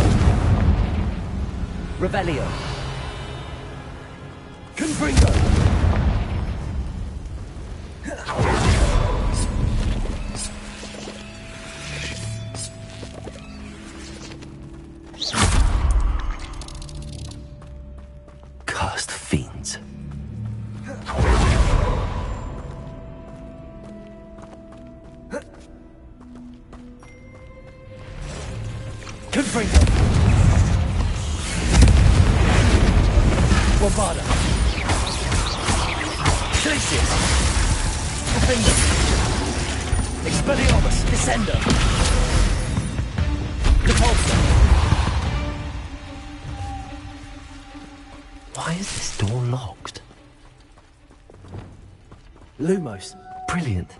Revelio. Confringo. Cursed fiends. Confringo. Bombarda. Glacius. Defender. Expelliarmus. Descender. Repulsor. Why is this door locked? Lumos. Brilliant.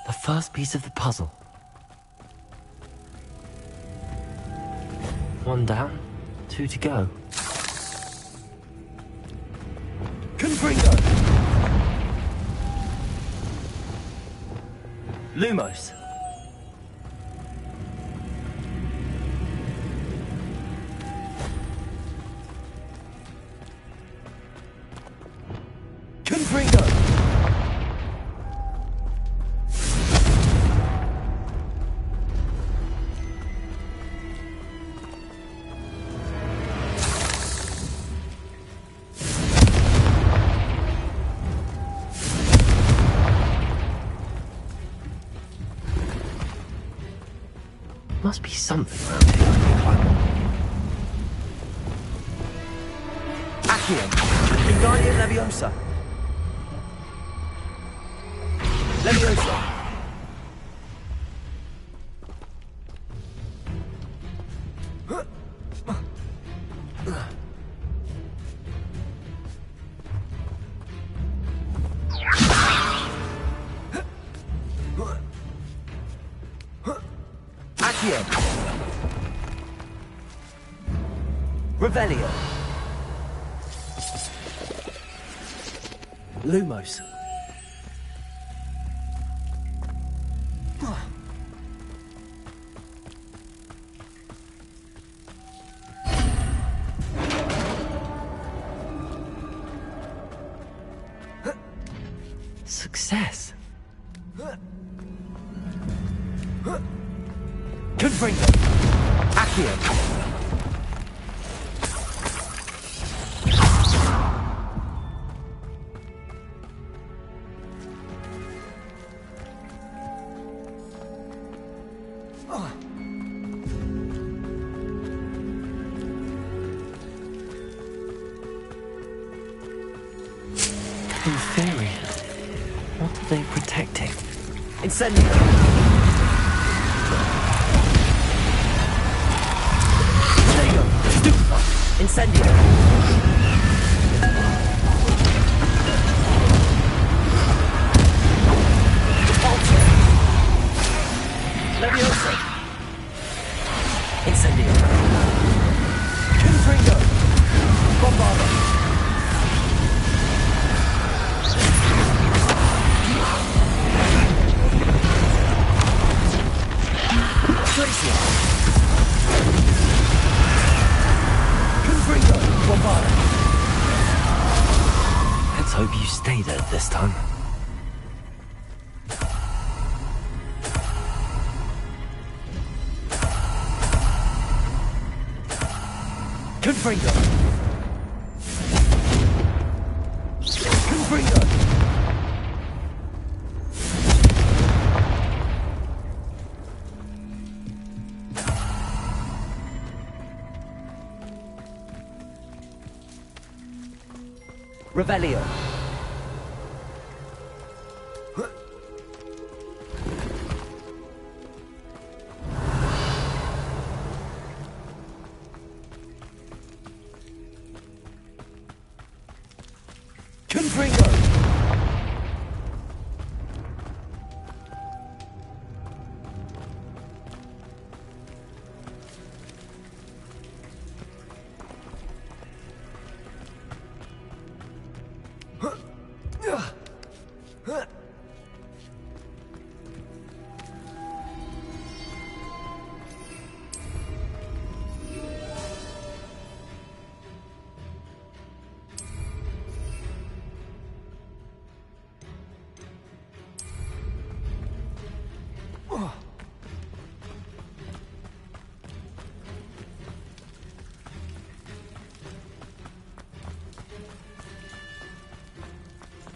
The first piece of the puzzle. One down, 2 to go. Confringo. Lumos. Confringo. Must be something around here I can climb on. Accio. Wingardium Leviosa. Leviosa. Accio. Revelio. Lumos. Success. Confringo. Accio. In theory, what are they protecting? Incendio. Stego. Stupefy. Incendio. Repulsor. Leviosa. Incendio. Confringo. Bombardo. Tracia. Confringo. Bombardo. Let's hope you stay dead this time. Confringo. Confringo. Revelio. Confringo.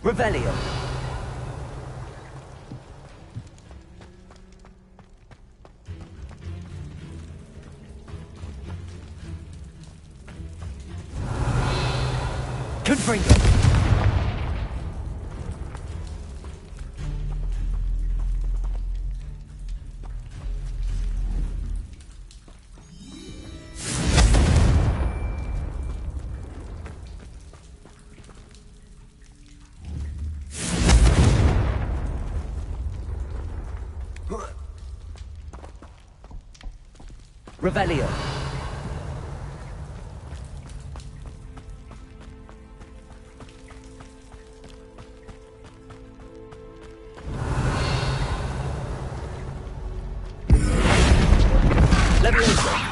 Revelio. Confringo. Revelio. Leviosa.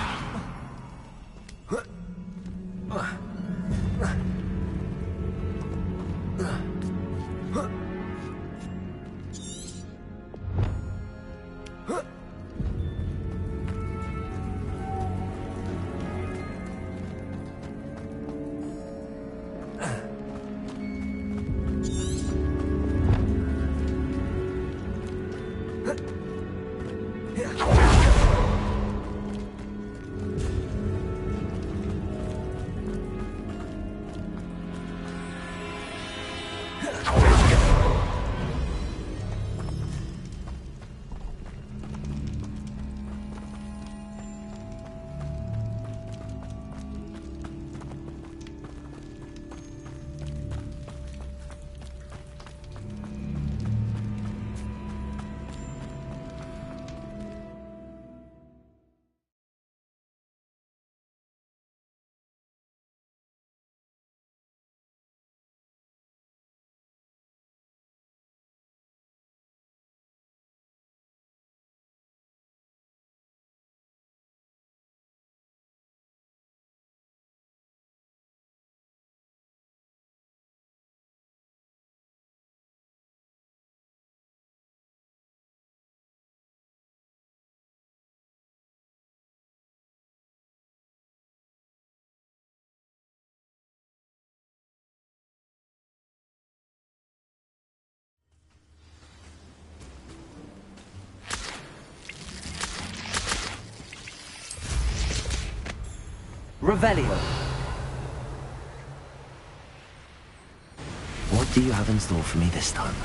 Revelio. What do you have in store for me this time?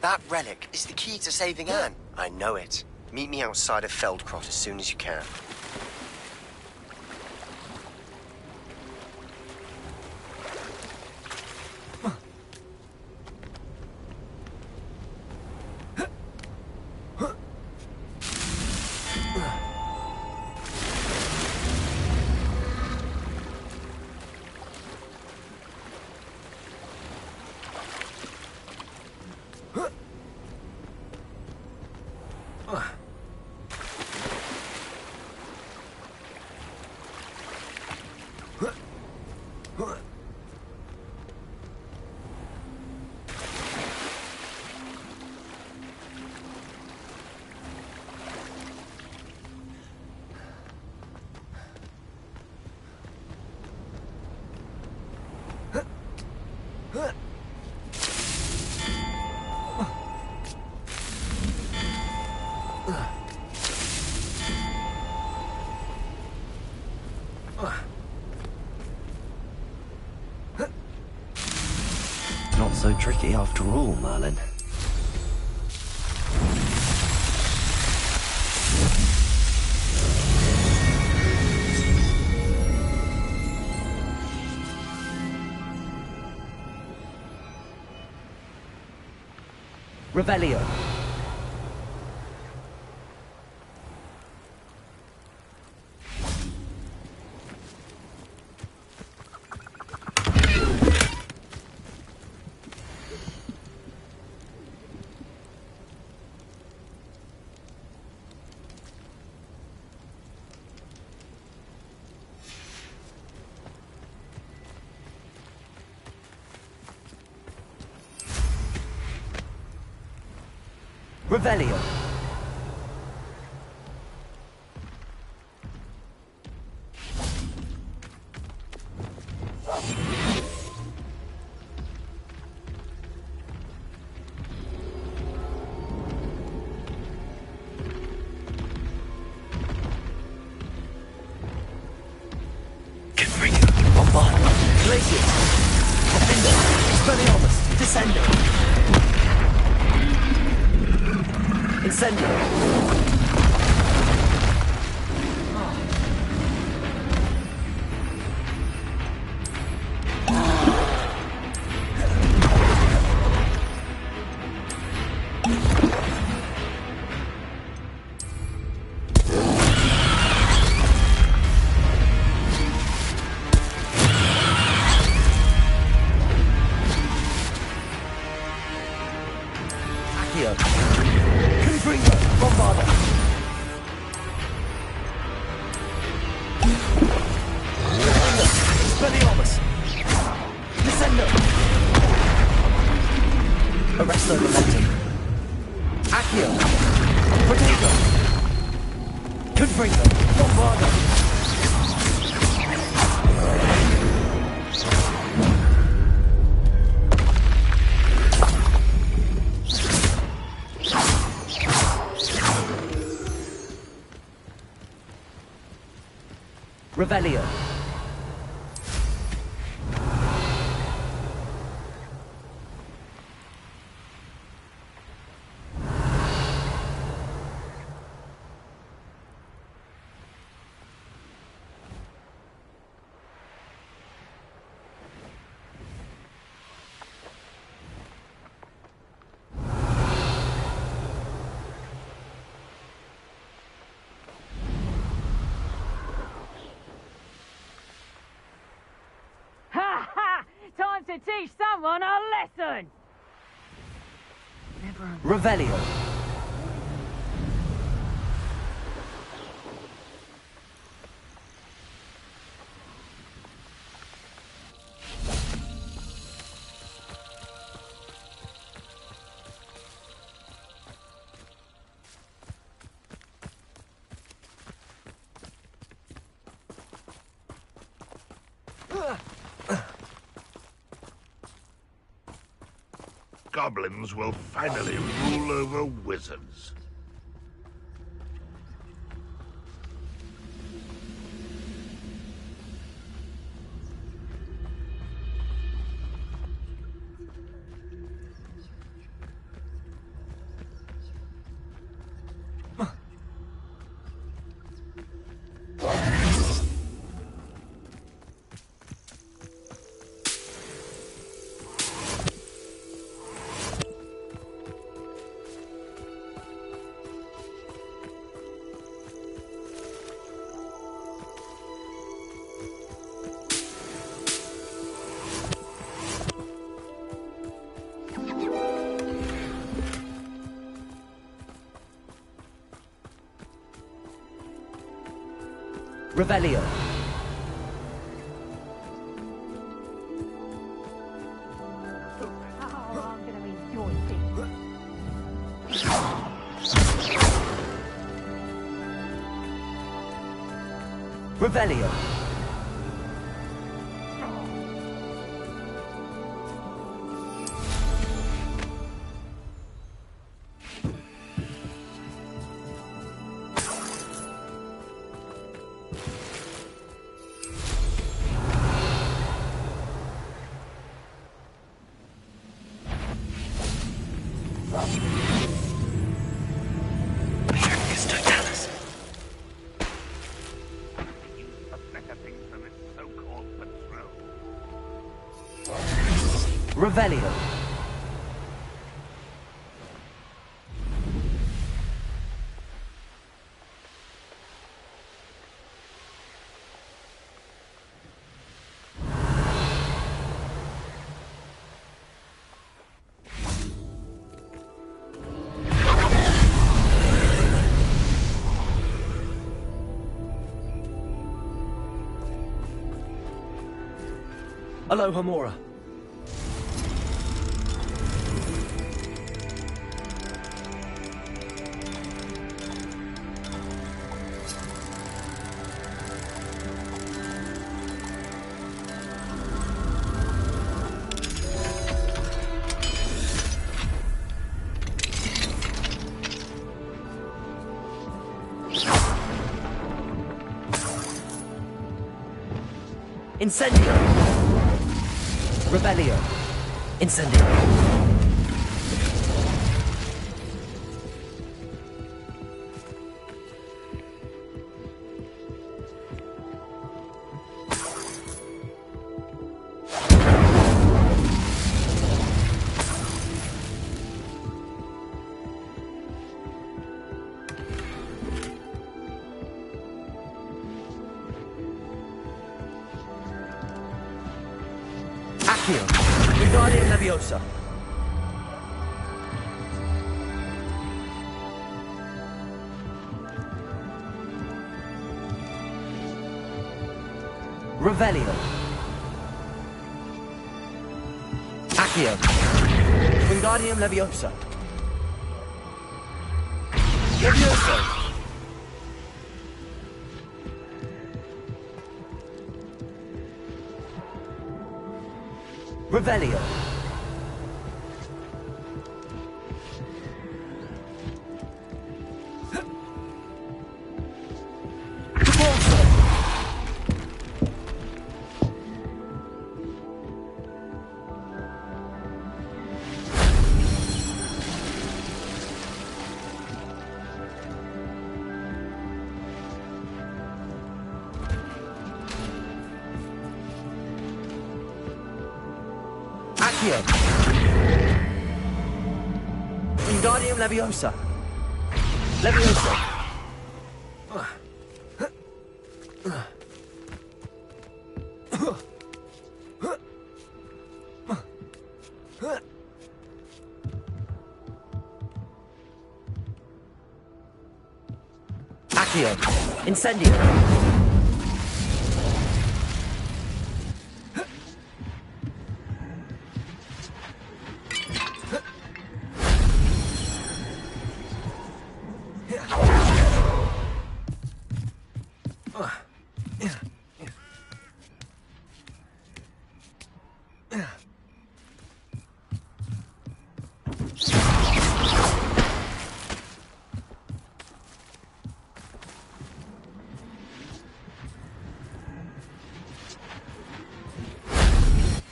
That relic is the key to saving Anne. I know it. Meet me outside of Feldcroft as soon as you can. Not so tricky after all, Merlin. Revelio. Revelio. Glacius. Defender. Expelliarmus. Descender. Incendio. Accio. Confringo. Bombarda. Expelliarmus. Descendo. Arresto Momentum. Accio. Protego. Confringo. Bombarda. Revelio. Ha ha! Time to teach someone a lesson! Never Revelio. Goblins will finally rule over wizards. Revelio. Revelio. Revelio. Aloha Mora. Incendio! Revelio! Incendio! Accio! Wingardium Leviosa! Revelio! Accio! Wingardium Leviosa! Leviosa! Revelio! Accio! Wingardium Leviosa! Leviosa! Incendio.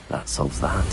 That solves that.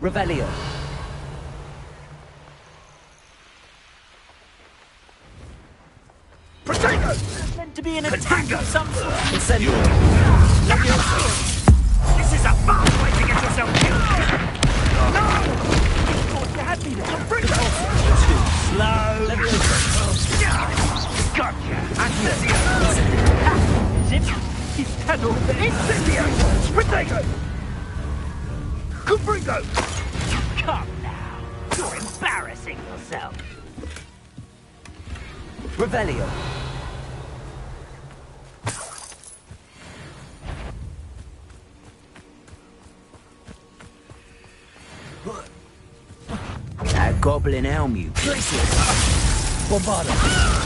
Revelio. Protego! Meant to be an attack of some sort. Incendio. This is a bad way to get yourself killed! No! Thought you had me there. Protego! Slow. Gotcha! Zip. He's had all this. Incendio! Protego! Confringo! Come now. You're embarrassing yourself. Revelio. That goblin elm, you. Bombarda.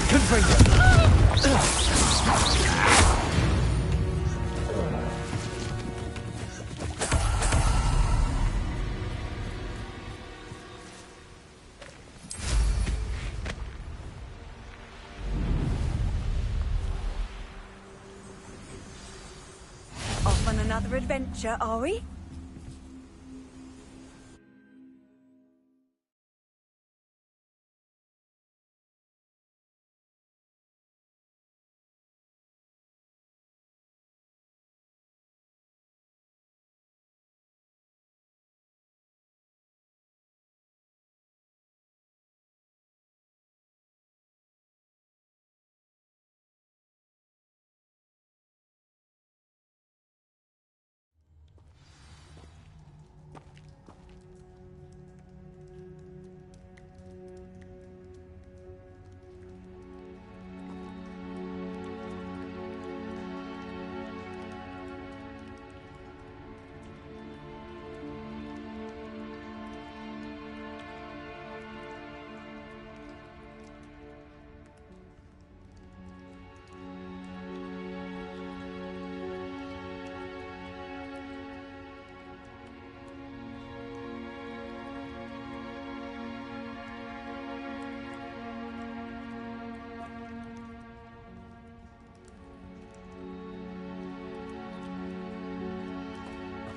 Confringo. Off on another adventure, are we?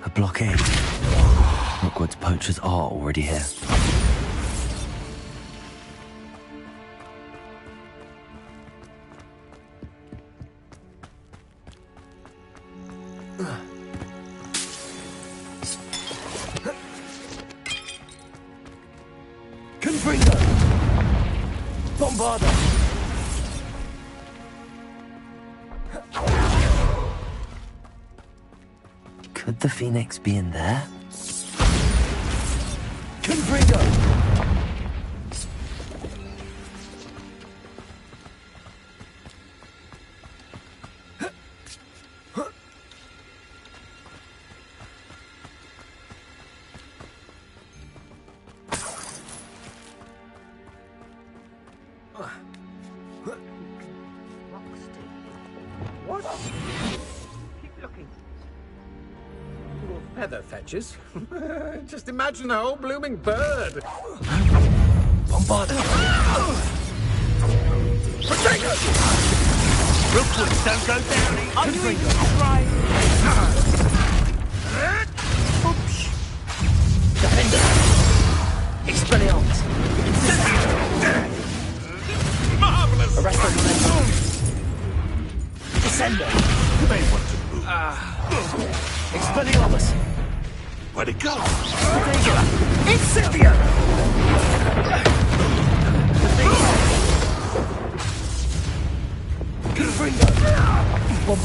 A blockade. Hogwarts poachers are already here. Confringo. Bombarda. Could the Phoenix be in there? Confringo. What? Keep looking. Little feather fetches. Just imagine a whole blooming bird. Bombarda. Protego! Rookwoods don't go down easy. Are you even trying? Defender. Expelliarmus.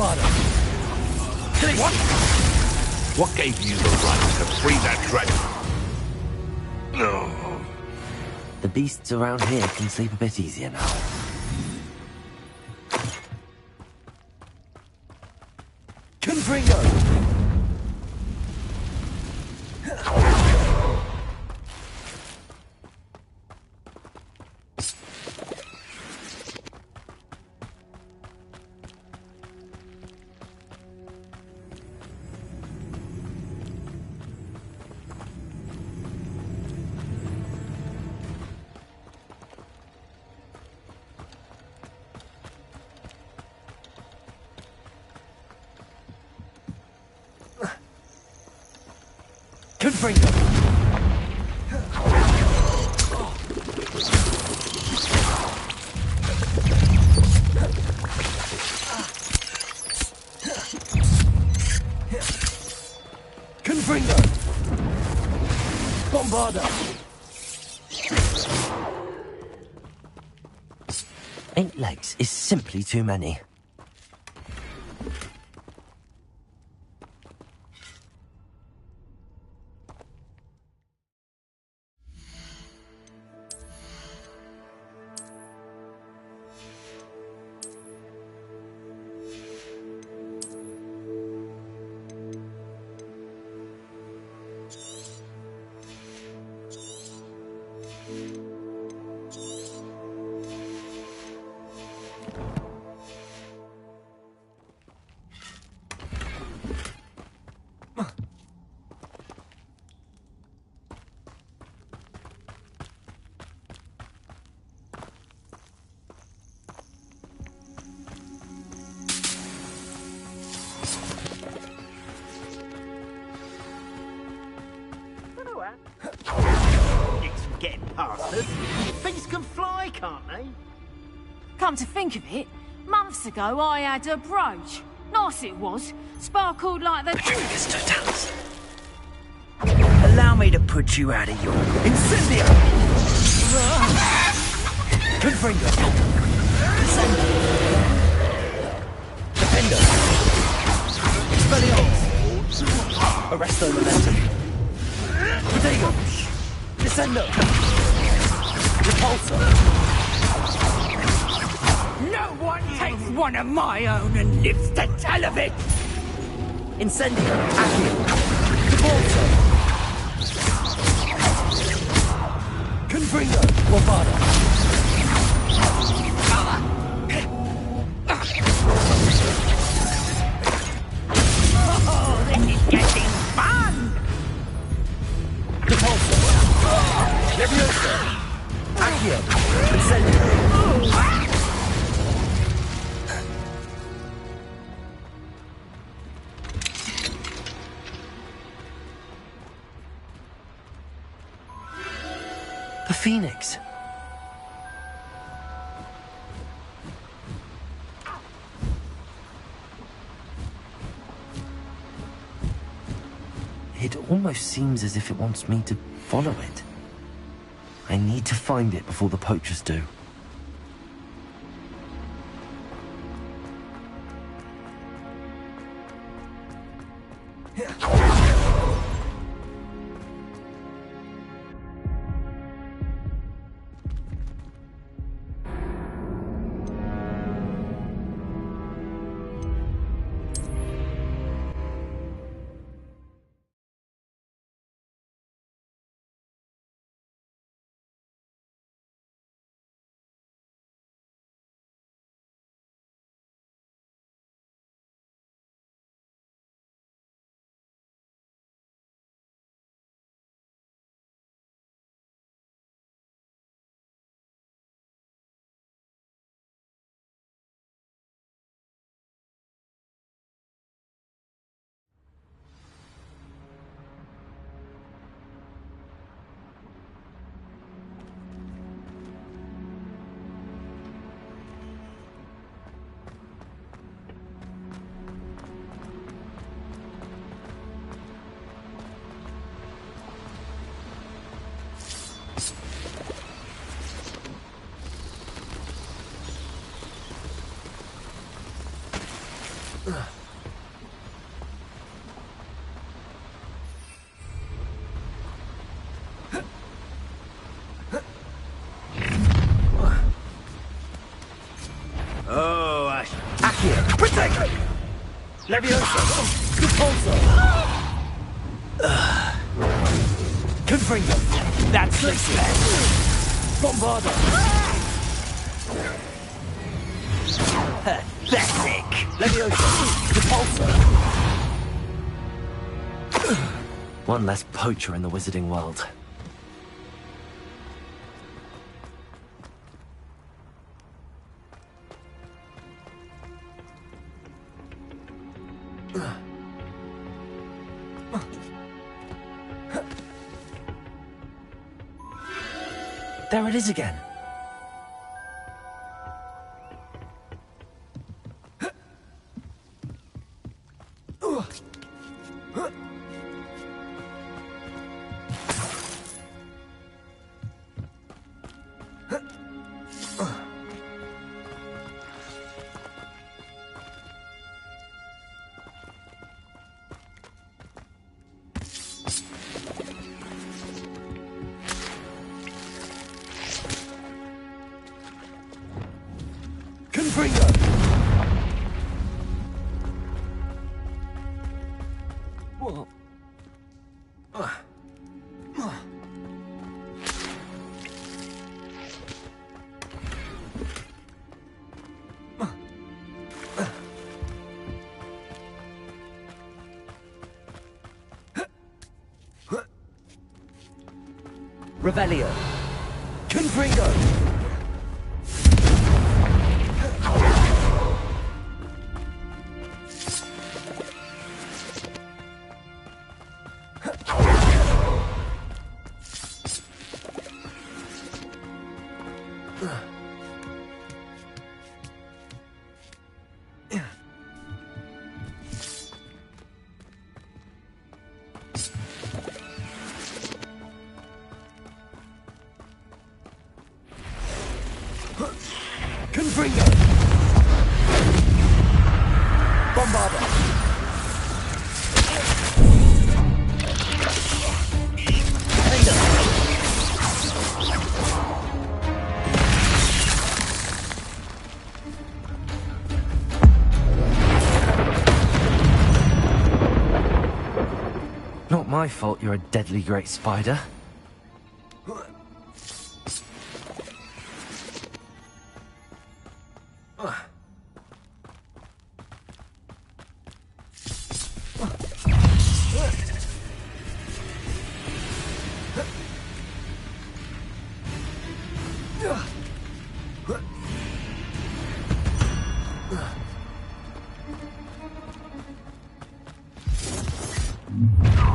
Bombarda! What? What gave you the right to free that dragon? No. The beasts around here can sleep a bit easier now. Confringo! Confringo! Confringo! Bombarda! 8 legs is simply too many. Nicks from getting past us. Things can fly, can't they? Come to think of it, months ago I had a brooch. Nice it was. Sparkled like the... Allow me to put you out of your... Incendio! Confringo! Defender! Spellions! Arresto momentum! Protego! Descendo! Repulsor! No one takes one of my own and lives to tell of it! Incendio! Accio! Repulsor! Confringo! Bombarda! Oh, this is getting fun! Repulsor! Leviosa! Accio! Incendio! The Phoenix! It almost seems as if it wants me to follow it. I need to find it before the poachers do. Oh, Ash. Accio. Protego! Levioso. Repulso. Confringo. That's the best. Bombardo. Pathetic. Levioso. Repulso. One less poacher in the wizarding world. There it is again. Revelio. Confringo. Confringo! Bombardo! Not my fault you're a deadly great spider.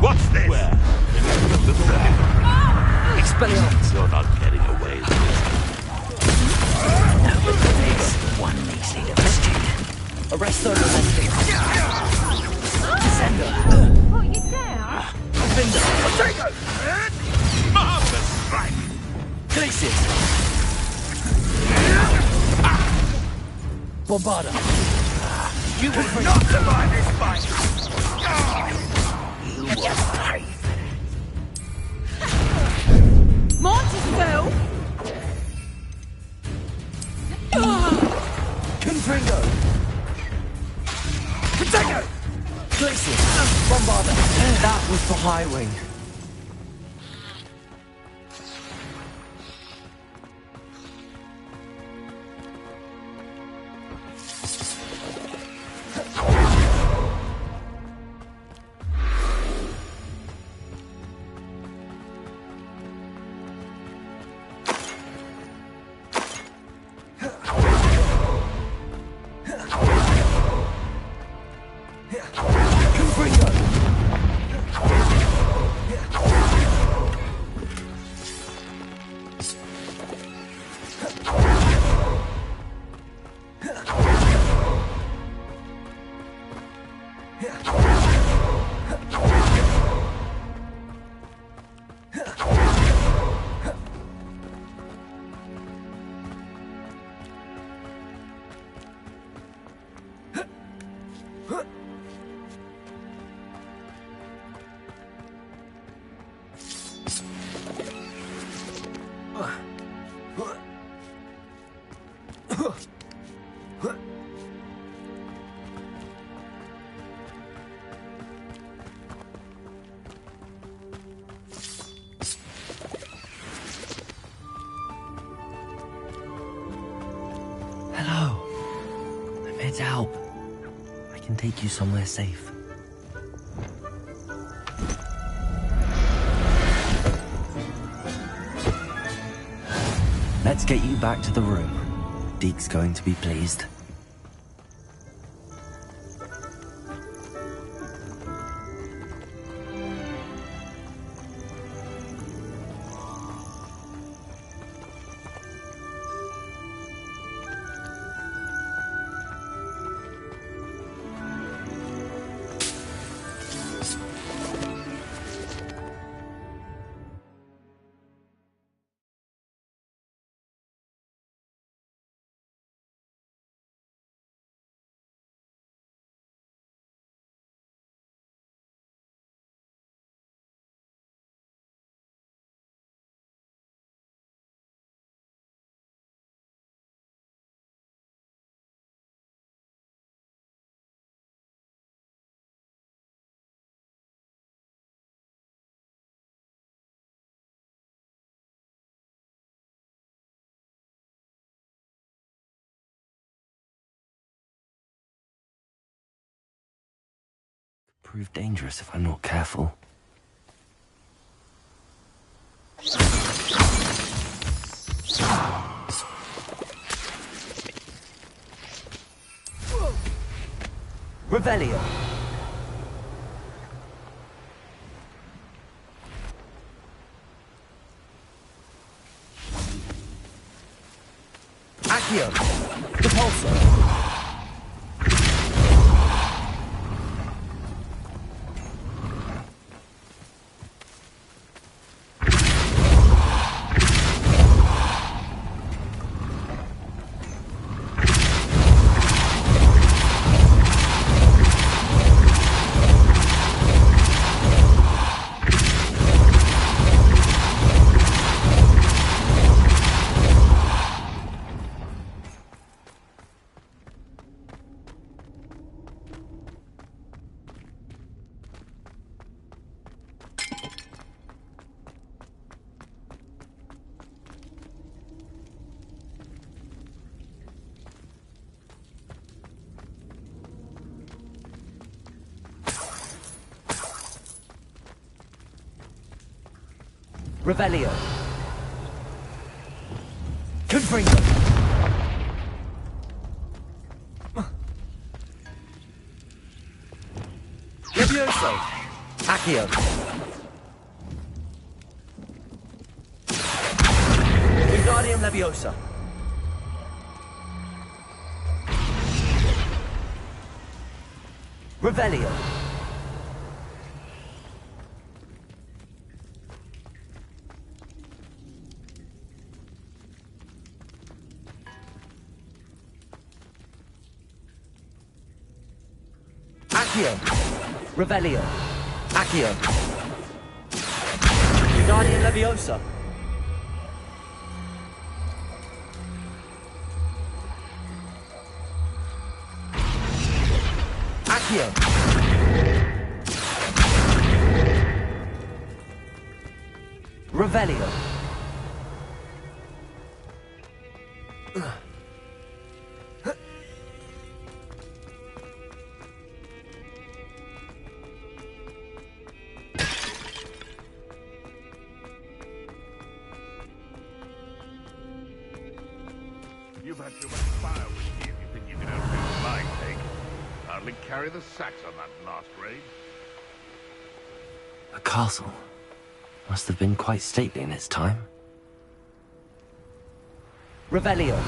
What's this? Where? Expelliarmus! You're not getting away with One measly domestic. Arresto domestic. Descender. Put you down? Defender. Protego! marvelous strike! Glacius. Bombardo. You will not survive this fight! You will pay for it. Montefiore! Confringo. Protego! Glacius. Bombardo. That was the High Wing. Get out. I can take you somewhere safe. Let's get you back to the room. Deke's going to be pleased. Prove dangerous if I'm not careful. Revelio. Accio. Repulsor. Revelio. Confringo. Levioso. Accio. Wingardium Leviosa. Revelio. Accio. Revelio. Accio. Wingardium Leviosa. Accio. Revelio. You've had too much fire with you if you think you can outdo my take. Hardly carry the sacks on that last raid. A castle. Must have been quite stately in its time. Revelio.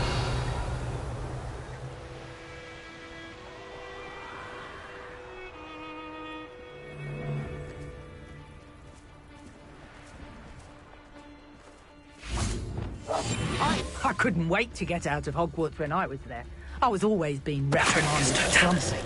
I couldn't wait to get out of Hogwarts when I was there. I was always being reprimanded for something.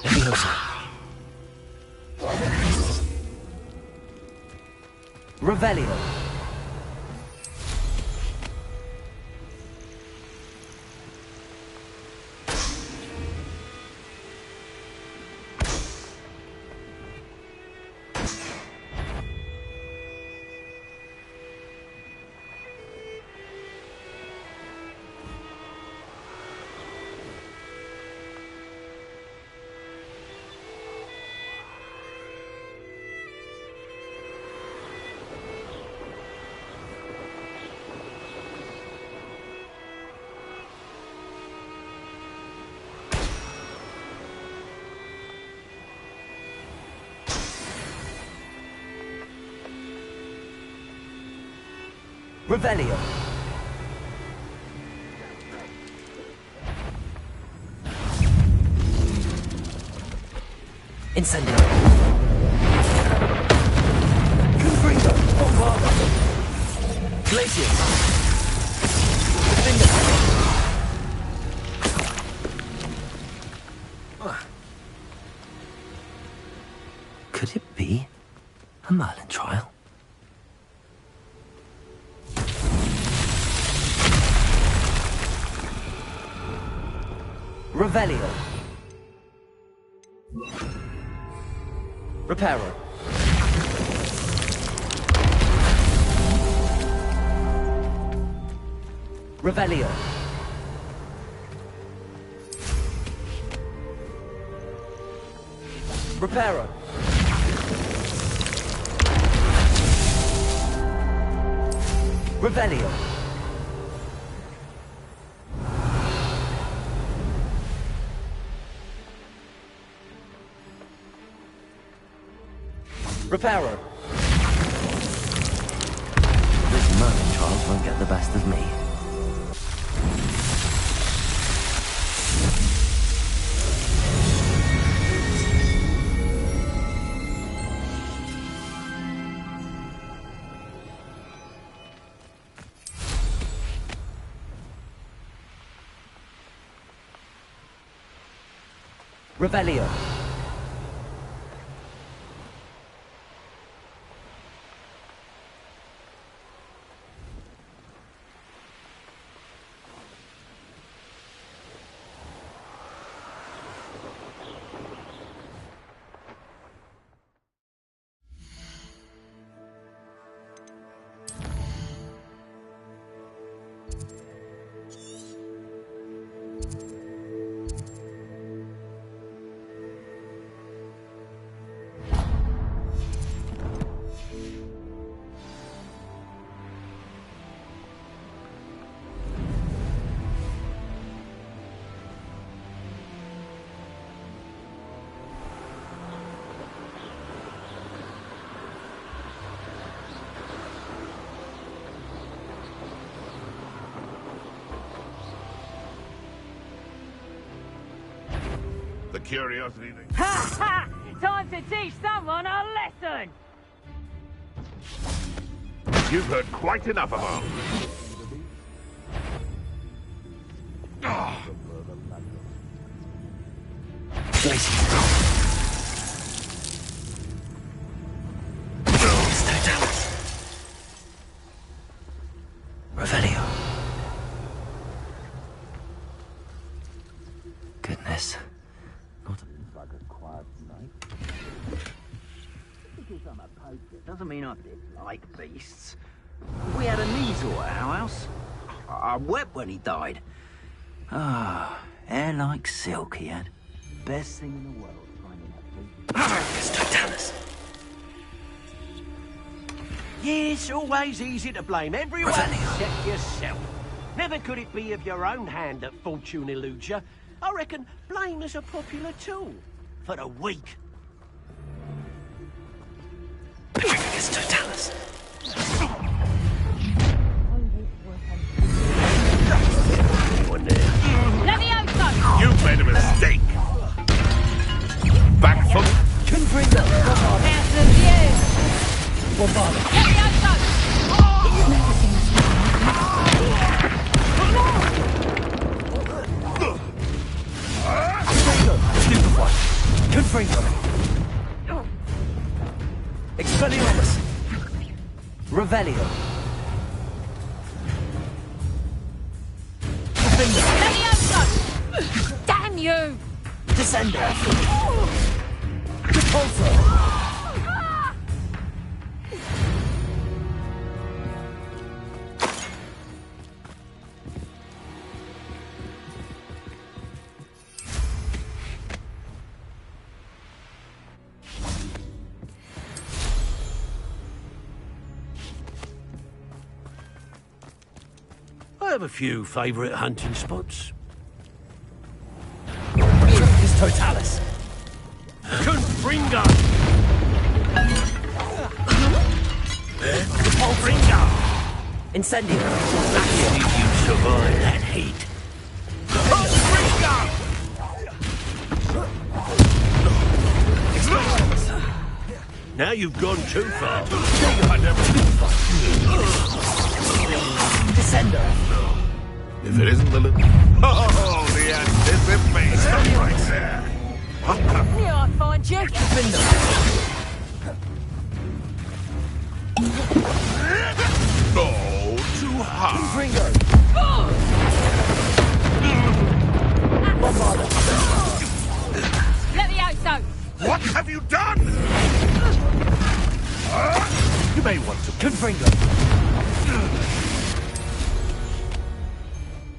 Leviosa. Revelio. Revelio. Incendio. Confringo. Bombarda. Glacius. Defender. Could it be a Merlin trial? Revelio. Reparo. Revelio. Reparo. Revelio. Reparo. This Merlin trials won't get the best of me. Revelio. The curiosity thing. Ha ha! Time to teach someone a lesson! You've heard quite enough of all. Revelio. Goodness. Not Like a quiet night. Because I'm a poacher doesn't mean I dislike beasts. We had a measle at our house. I wept when he died. Ah, hair like silk he had. Best thing in the world, finding a beast. Yeah, it's always easy to blame everyone except yourself. Never could it be of your own hand that fortune eludes you. I reckon blame is a popular tool for the weak. It's Totalis. Leviosa! You've made a mistake. Back foot. Confringo. Out of view! Leviosa! Stupefy. Revelio. Damn you! Descender. Repulsor. I have a few favourite hunting spots. This Totalis. Confringo! Confringo! Incendio. Did you survive that heat? Confringo! Now you've gone too far. Descender. If it isn't the oh, the anticipation right there. Knew I'd find you. Oh, too hard. Let me out, so. What have you done? You may want to. Confringo.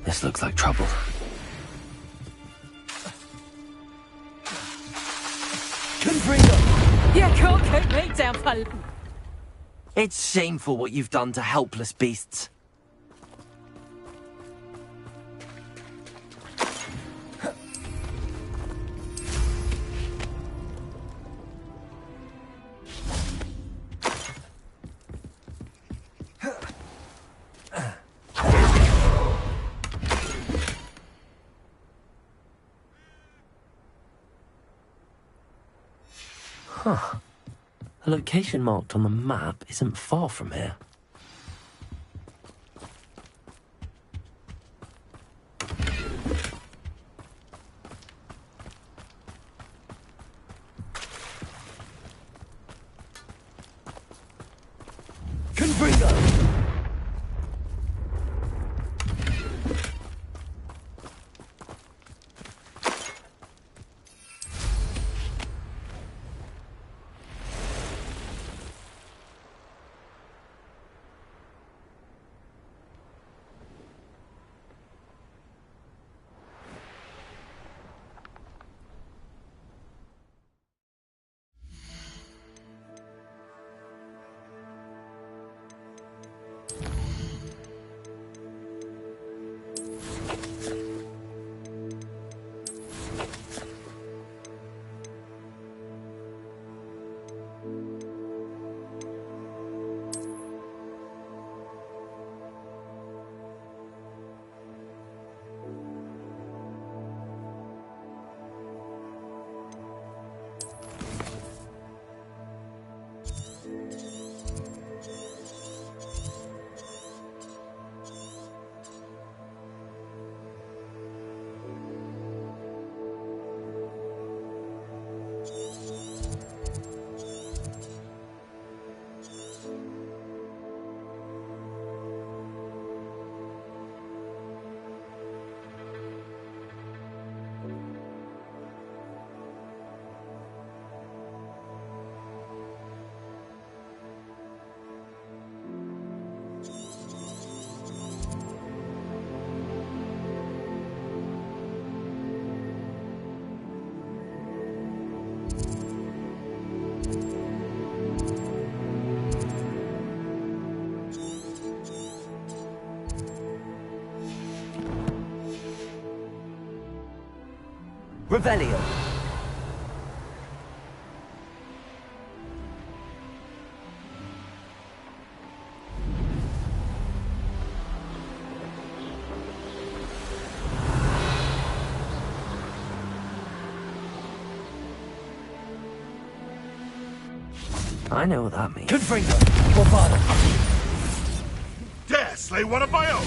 This looks like trouble. Confringo. You can't keep me down for long. It's shameful what you've done to helpless beasts. Huh. The location marked on the map isn't far from here. Confringo! Revelio. I know what that means. Confringo! Bovada! Dare slay one of my own!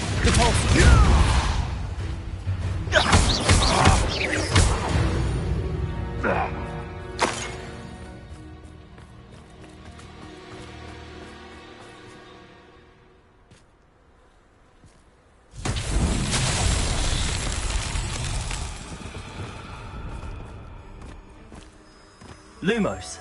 Lumos.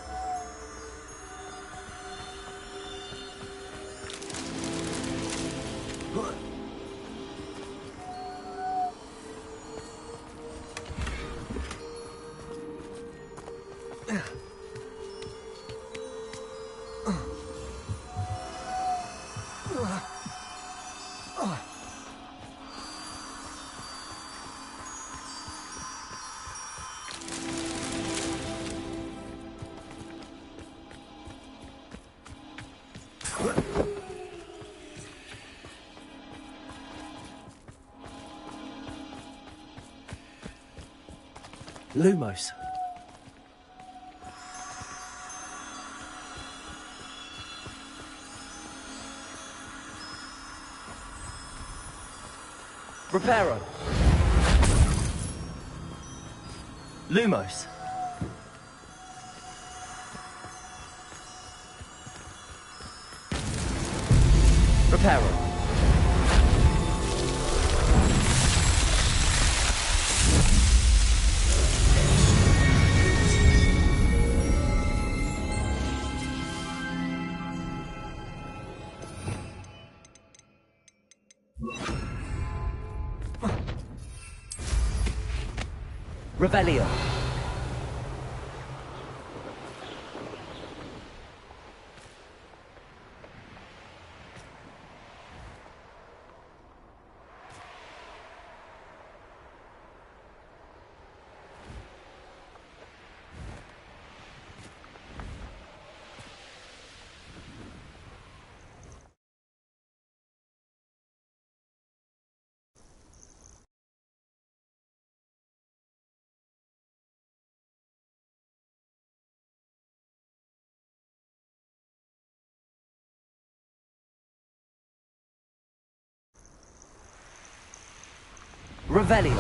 Lumos. Reparo. Lumos. Reparo. Revelio. Revelio.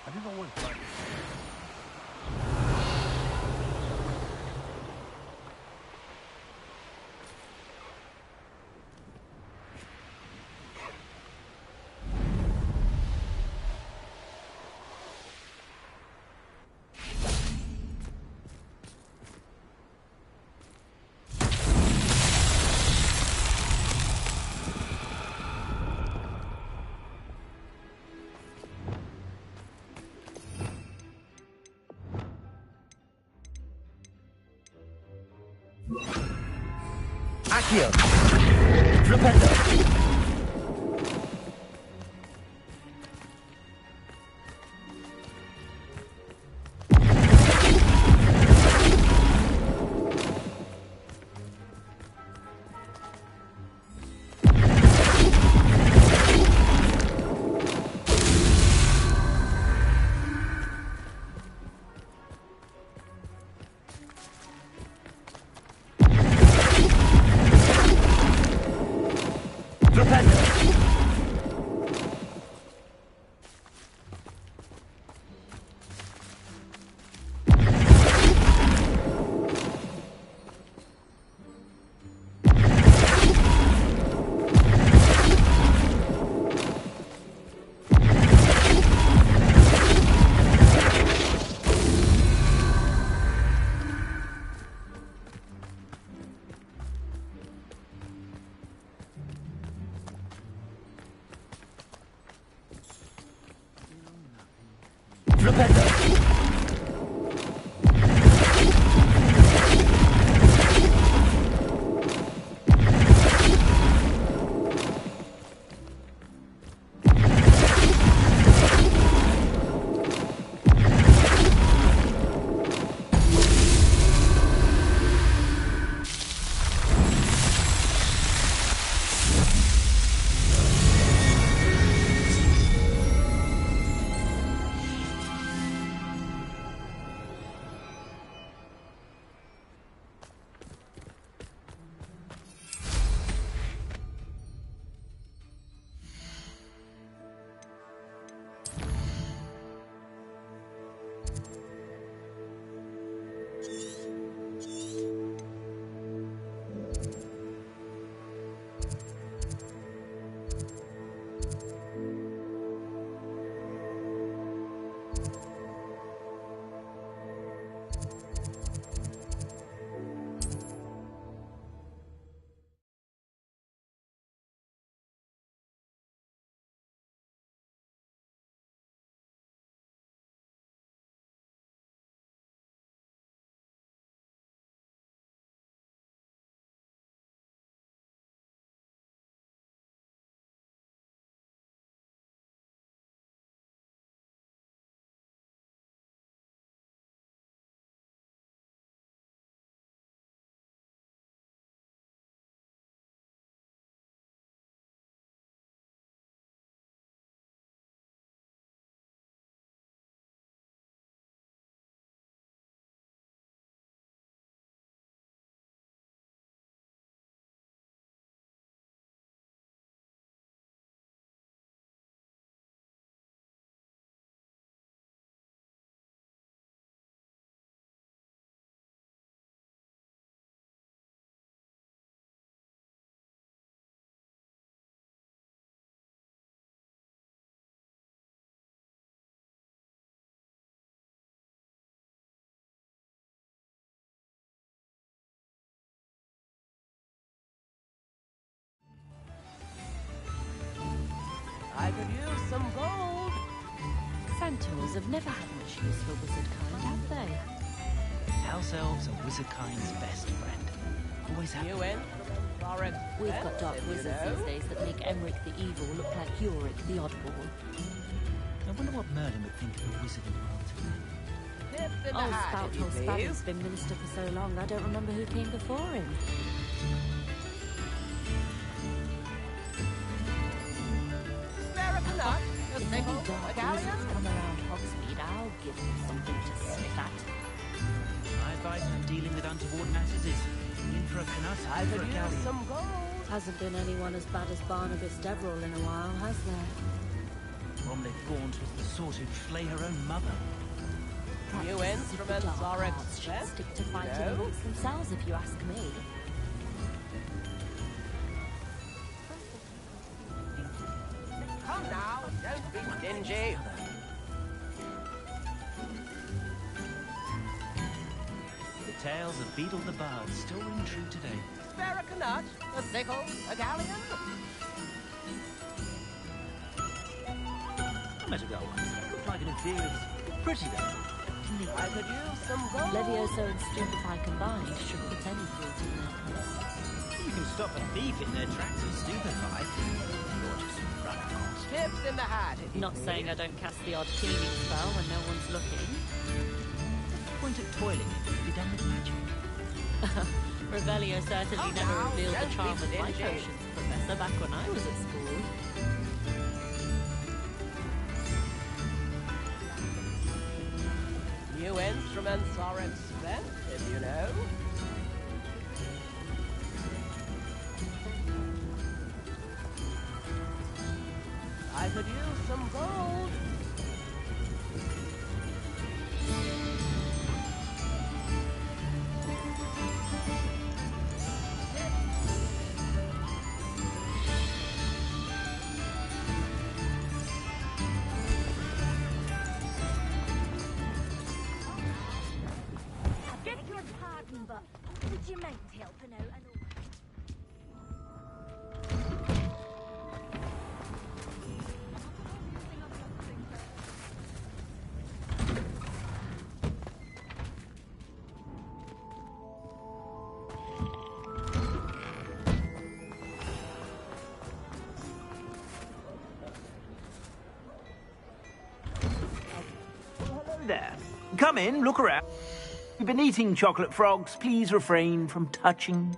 I never went back. Accio. Flipendo. Centaurs have never had much use for wizard kind, have they? House elves are wizard kind's best friend. Always have. We've got dark wizards these days that make Emmerich the Evil look like Yorick the Oddball. I wonder what Merlin would think of a wizard in the world today. Old Spout Spatter's been minister for so long, I don't remember who came before him. If any dark wizards come around Hogsmeade, I'll give them something to sniff at. My advice when dealing with untoward matters is in for a canut, out for a galleon. Hasn't been anyone as bad as Barnabas Deverell in a while, has there? Bromley Gaunt was the sort who'd flay her own mother. New instruments are should stick to fighting amongst themselves, if you ask me. Come now, don't be stingy. The tales of Beadle the Bard still ring true today. Spare a canut, a sickle, a galleon. I met a girl once. Looked like an inferior. Pretty though. I could use some gold. Levioso and Stupefy combined should put any fruit in their place. You can stop a thief in their tracks with Stupefy. You're just run across. Tips in the hat. Not saying I don't cast the odd cleaning spell when no one's looking. What's the point of toiling if it can be done with magic? Revelio certainly never revealed the charm of my potions, Professor, back when I was at school. New instruments are expensive, you know. I could use some gold. I beg your pardon, but would you mind helping out a little? Hello there. Come in, look around. You've been eating chocolate frogs. Please refrain from touching.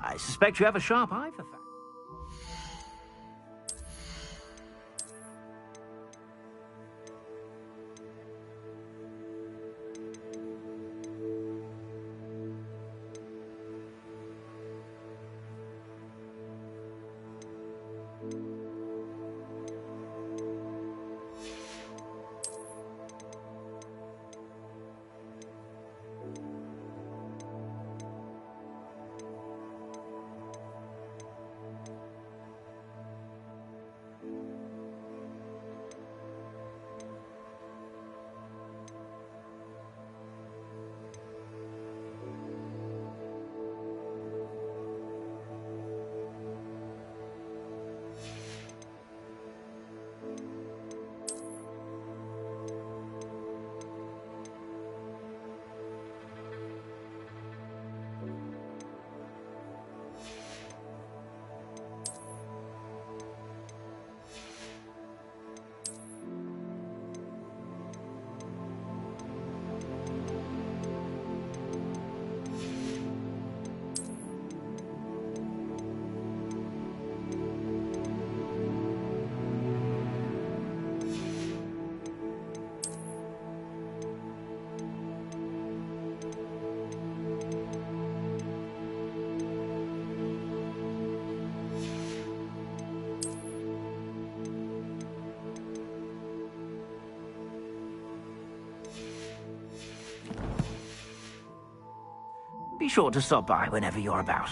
I suspect you have a sharp eye for facts. sure to stop by whenever you're about.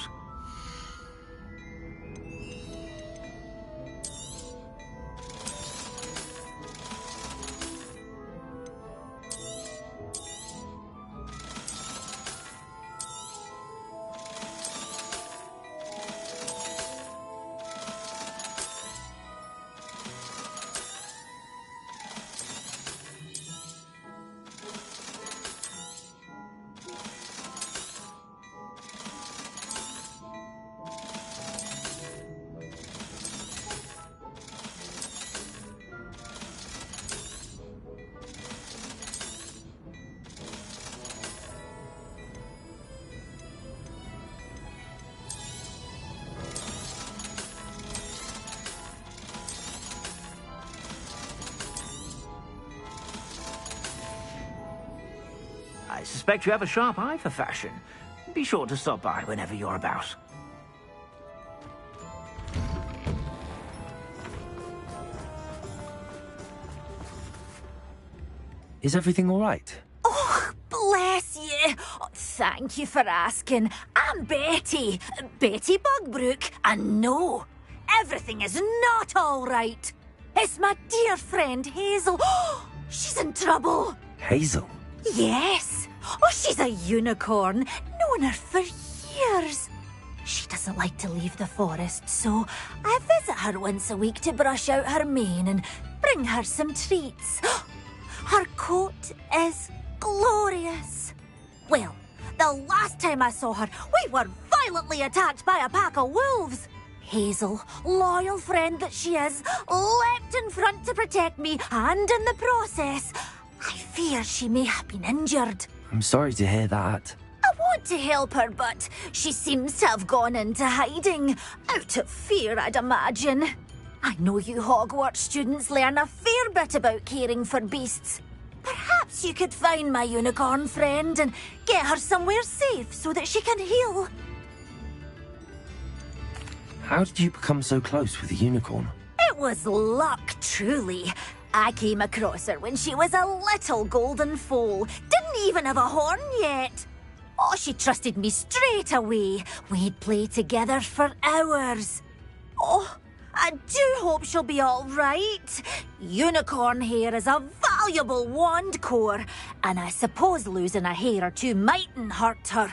I suspect you have a sharp eye for fashion. Be sure to stop by whenever you're about. Is everything all right? Oh, bless you. Oh, thank you for asking. I'm Betty. Betty Bugbrook. And no, everything is not all right. It's my dear friend Hazel. Oh, she's in trouble. Hazel? Yes. Oh, she's a unicorn. Known her for years. She doesn't like to leave the forest, so I visit her once a week to brush out her mane and bring her some treats. Her coat is glorious. Well, the last time I saw her, we were violently attacked by a pack of wolves. Hazel, loyal friend that she is, leapt in front to protect me, and in the process, I fear she may have been injured. I'm sorry to hear that. I want to help her, but she seems to have gone into hiding. Out of fear, I'd imagine. I know you Hogwarts students learn a fair bit about caring for beasts. Perhaps you could find my unicorn friend and get her somewhere safe so that she can heal. How did you become so close with the unicorn? It was luck, truly. I came across her when she was a little golden foal. Didn't even have a horn yet. Oh, she trusted me straight away. We'd play together for hours. Oh, I do hope she'll be all right. Unicorn hair is a valuable wand core, and I suppose losing a hair or two mightn't hurt her.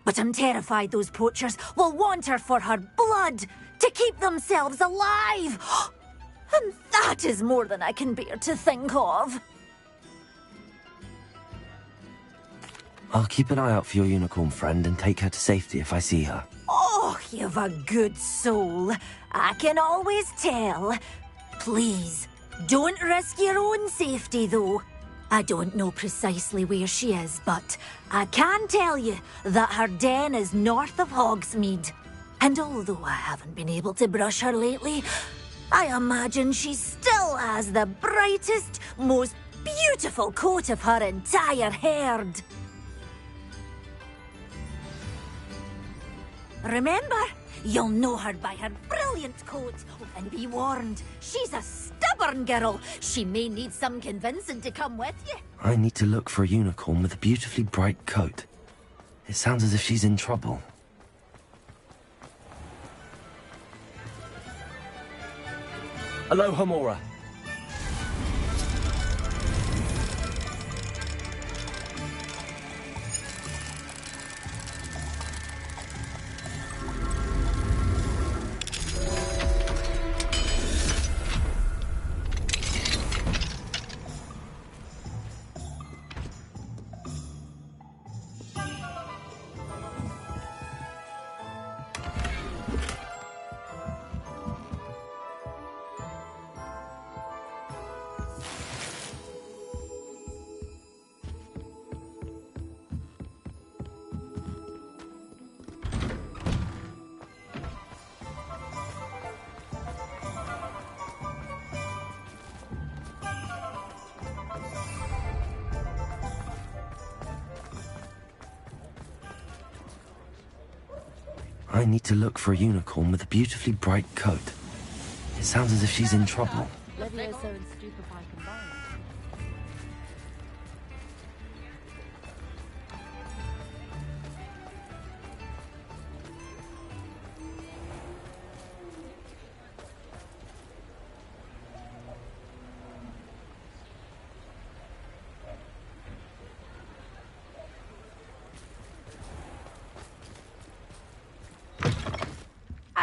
But I'm terrified those poachers will want her for her blood to keep themselves alive. And that is more than I can bear to think of. I'll keep an eye out for your unicorn friend and take her to safety if I see her. Oh, you've a good soul. I can always tell. Please, don't risk your own safety, though. I don't know precisely where she is, but I can tell you that her den is north of Hogsmeade. And although I haven't been able to brush her lately, I imagine she still has the brightest, most beautiful coat of her entire herd. Remember, you'll know her by her brilliant coat. And be warned, she's a stubborn girl. She may need some convincing to come with you. I need to look for a unicorn with a beautifully bright coat. It sounds as if she's in trouble. Aloha, Mora. I need to look for a unicorn with a beautifully bright coat. It sounds as if she's in trouble. Levioso and Stupefy combined.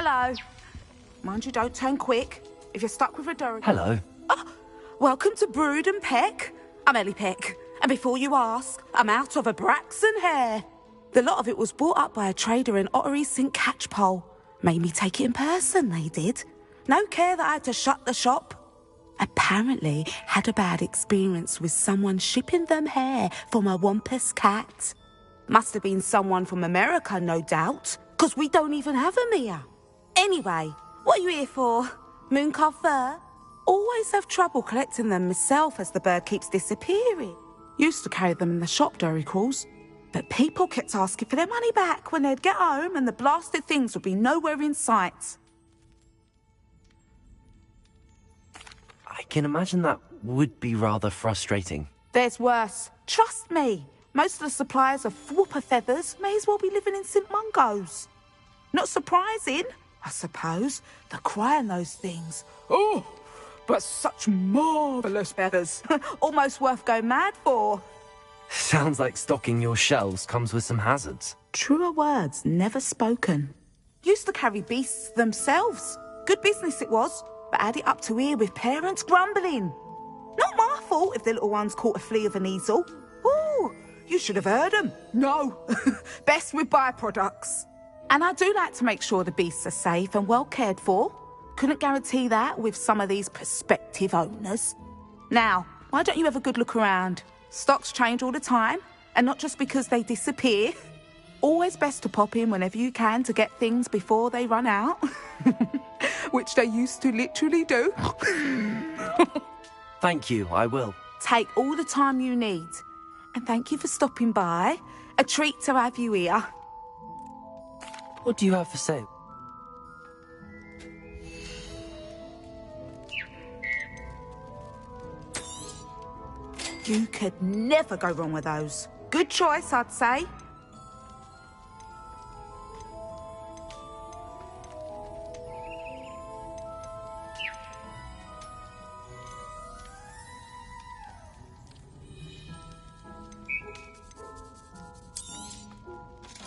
Hello. Mind you, don't turn quick. If you're stuck with a Durrigan... Hello. Oh, welcome to Brood and Peck. I'm Ellie Peck. And before you ask, I'm out of a Braxton hair. The lot of it was bought up by a trader in Ottery St. Catchpole. Made me take it in person, they did. No care that I had to shut the shop. Apparently had a bad experience with someone shipping them hair from a Wampus cat. Must have been someone from America, no doubt, because we don't even have them here. Anyway, what are you here for? Mooncarved fur? Always have trouble collecting them myself as the bird keeps disappearing. Used to carry them in the shop, Dory calls. But people kept asking for their money back when they'd get home and the blasted things would be nowhere in sight. I can imagine that would be rather frustrating. There's worse. Trust me. Most of the suppliers of whooper feathers may as well be living in St. Mungo's. Not surprising, I suppose, the cry on those things. Oh, but such marvellous feathers. Almost worth going mad for. Sounds like stocking your shelves comes with some hazards. Truer words never spoken. Used to carry beasts themselves. Good business it was, but had it up to here with parents grumbling. Not my fault if the little ones caught a flea of an easel. Ooh, you should have heard them. No, best with byproducts. And I do like to make sure the beasts are safe and well cared for. Couldn't guarantee that with some of these prospective owners. Now, why don't you have a good look around? Stocks change all the time, and not just because they disappear. Always best to pop in whenever you can to get things before they run out. Which they used to literally do. Thank you, I will. Take all the time you need. And thank you for stopping by. A treat to have you here. What do you have for sale? You could never go wrong with those. Good choice, I'd say.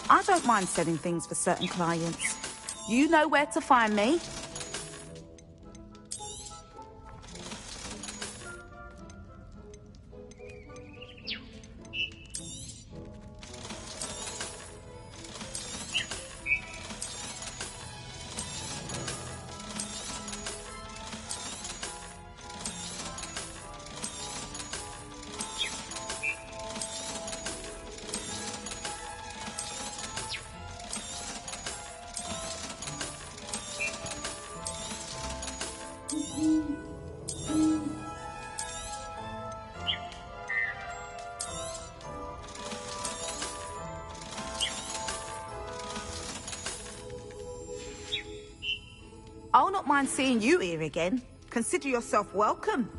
I don't mind selling things for certain clients. You know where to find me. I'll not mind seeing you here again. Consider yourself welcome.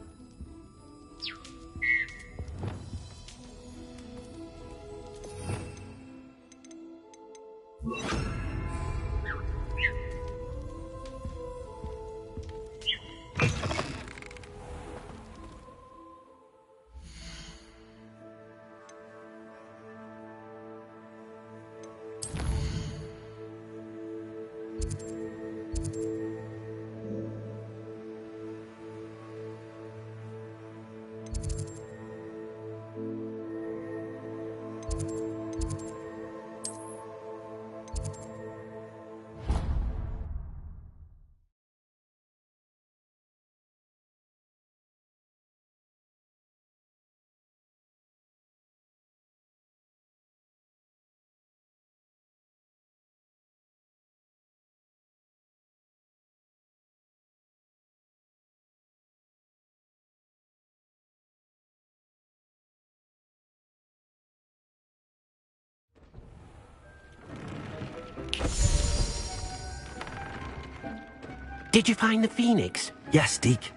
Did you find the phoenix? Yes, Deke.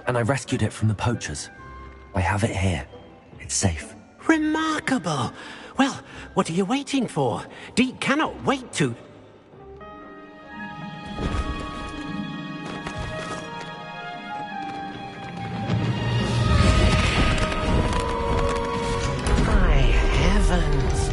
And I rescued it from the poachers. I have it here. It's safe. Remarkable! Well, what are you waiting for? Deke cannot wait to... My heavens!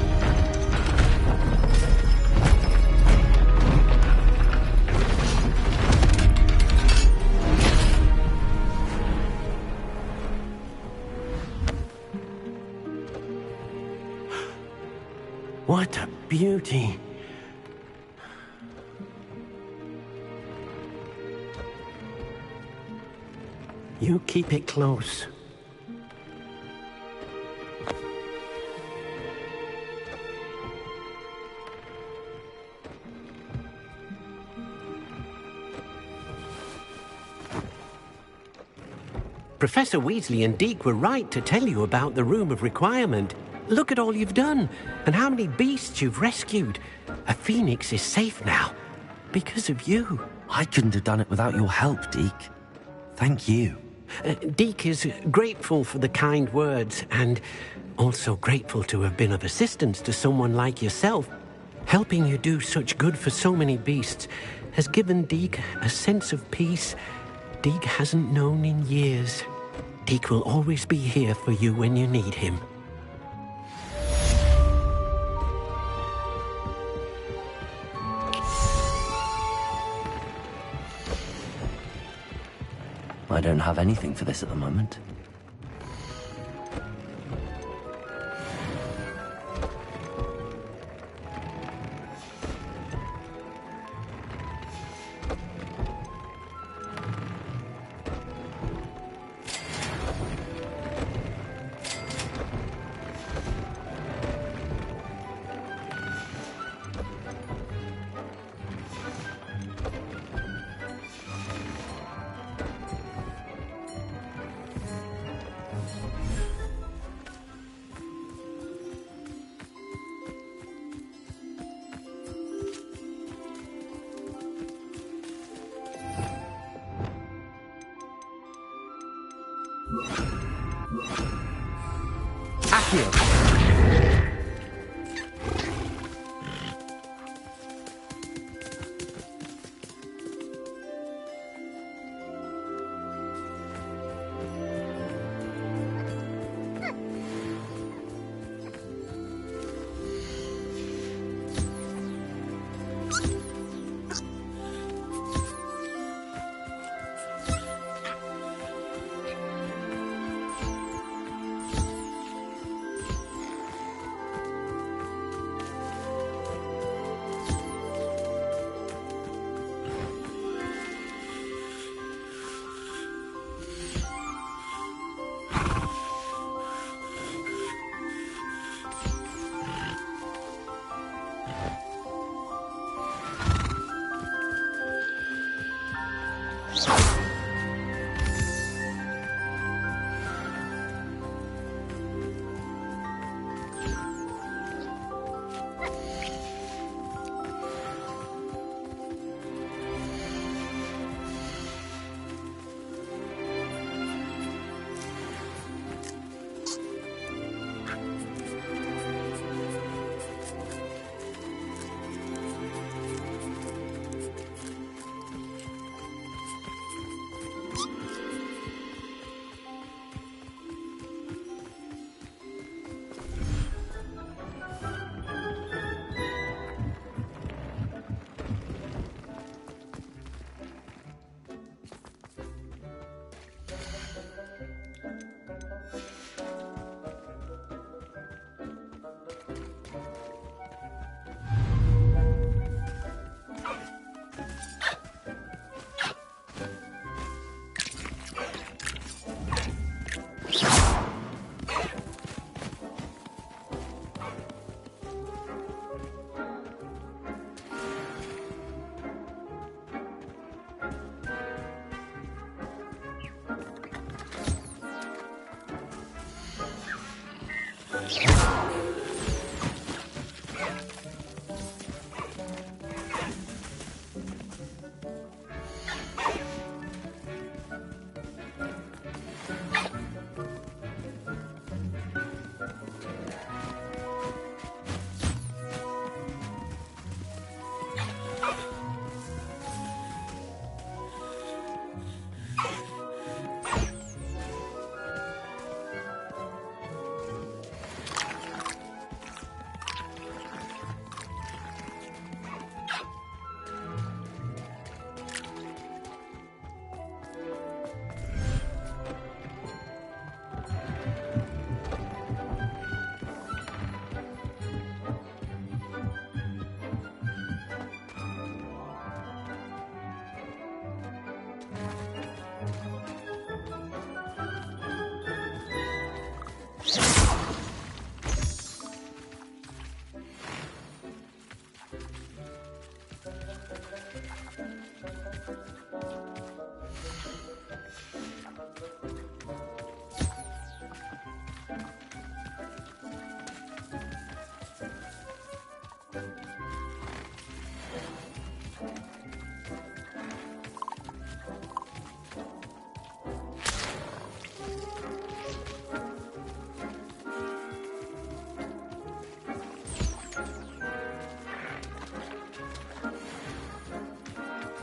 What a beauty. You keep it close. Professor Weasley and Deke were right to tell you about the Room of Requirement. Look at all you've done, and how many beasts you've rescued. A phoenix is safe now, because of you. I couldn't have done it without your help, Deke. Thank you. Deke is grateful for the kind words, and also grateful to have been of assistance to someone like yourself. Helping you do such good for so many beasts has given Deke a sense of peace Deke hasn't known in years. Deke will always be here for you when you need him. I don't have anything for this at the moment.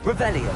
Revelio.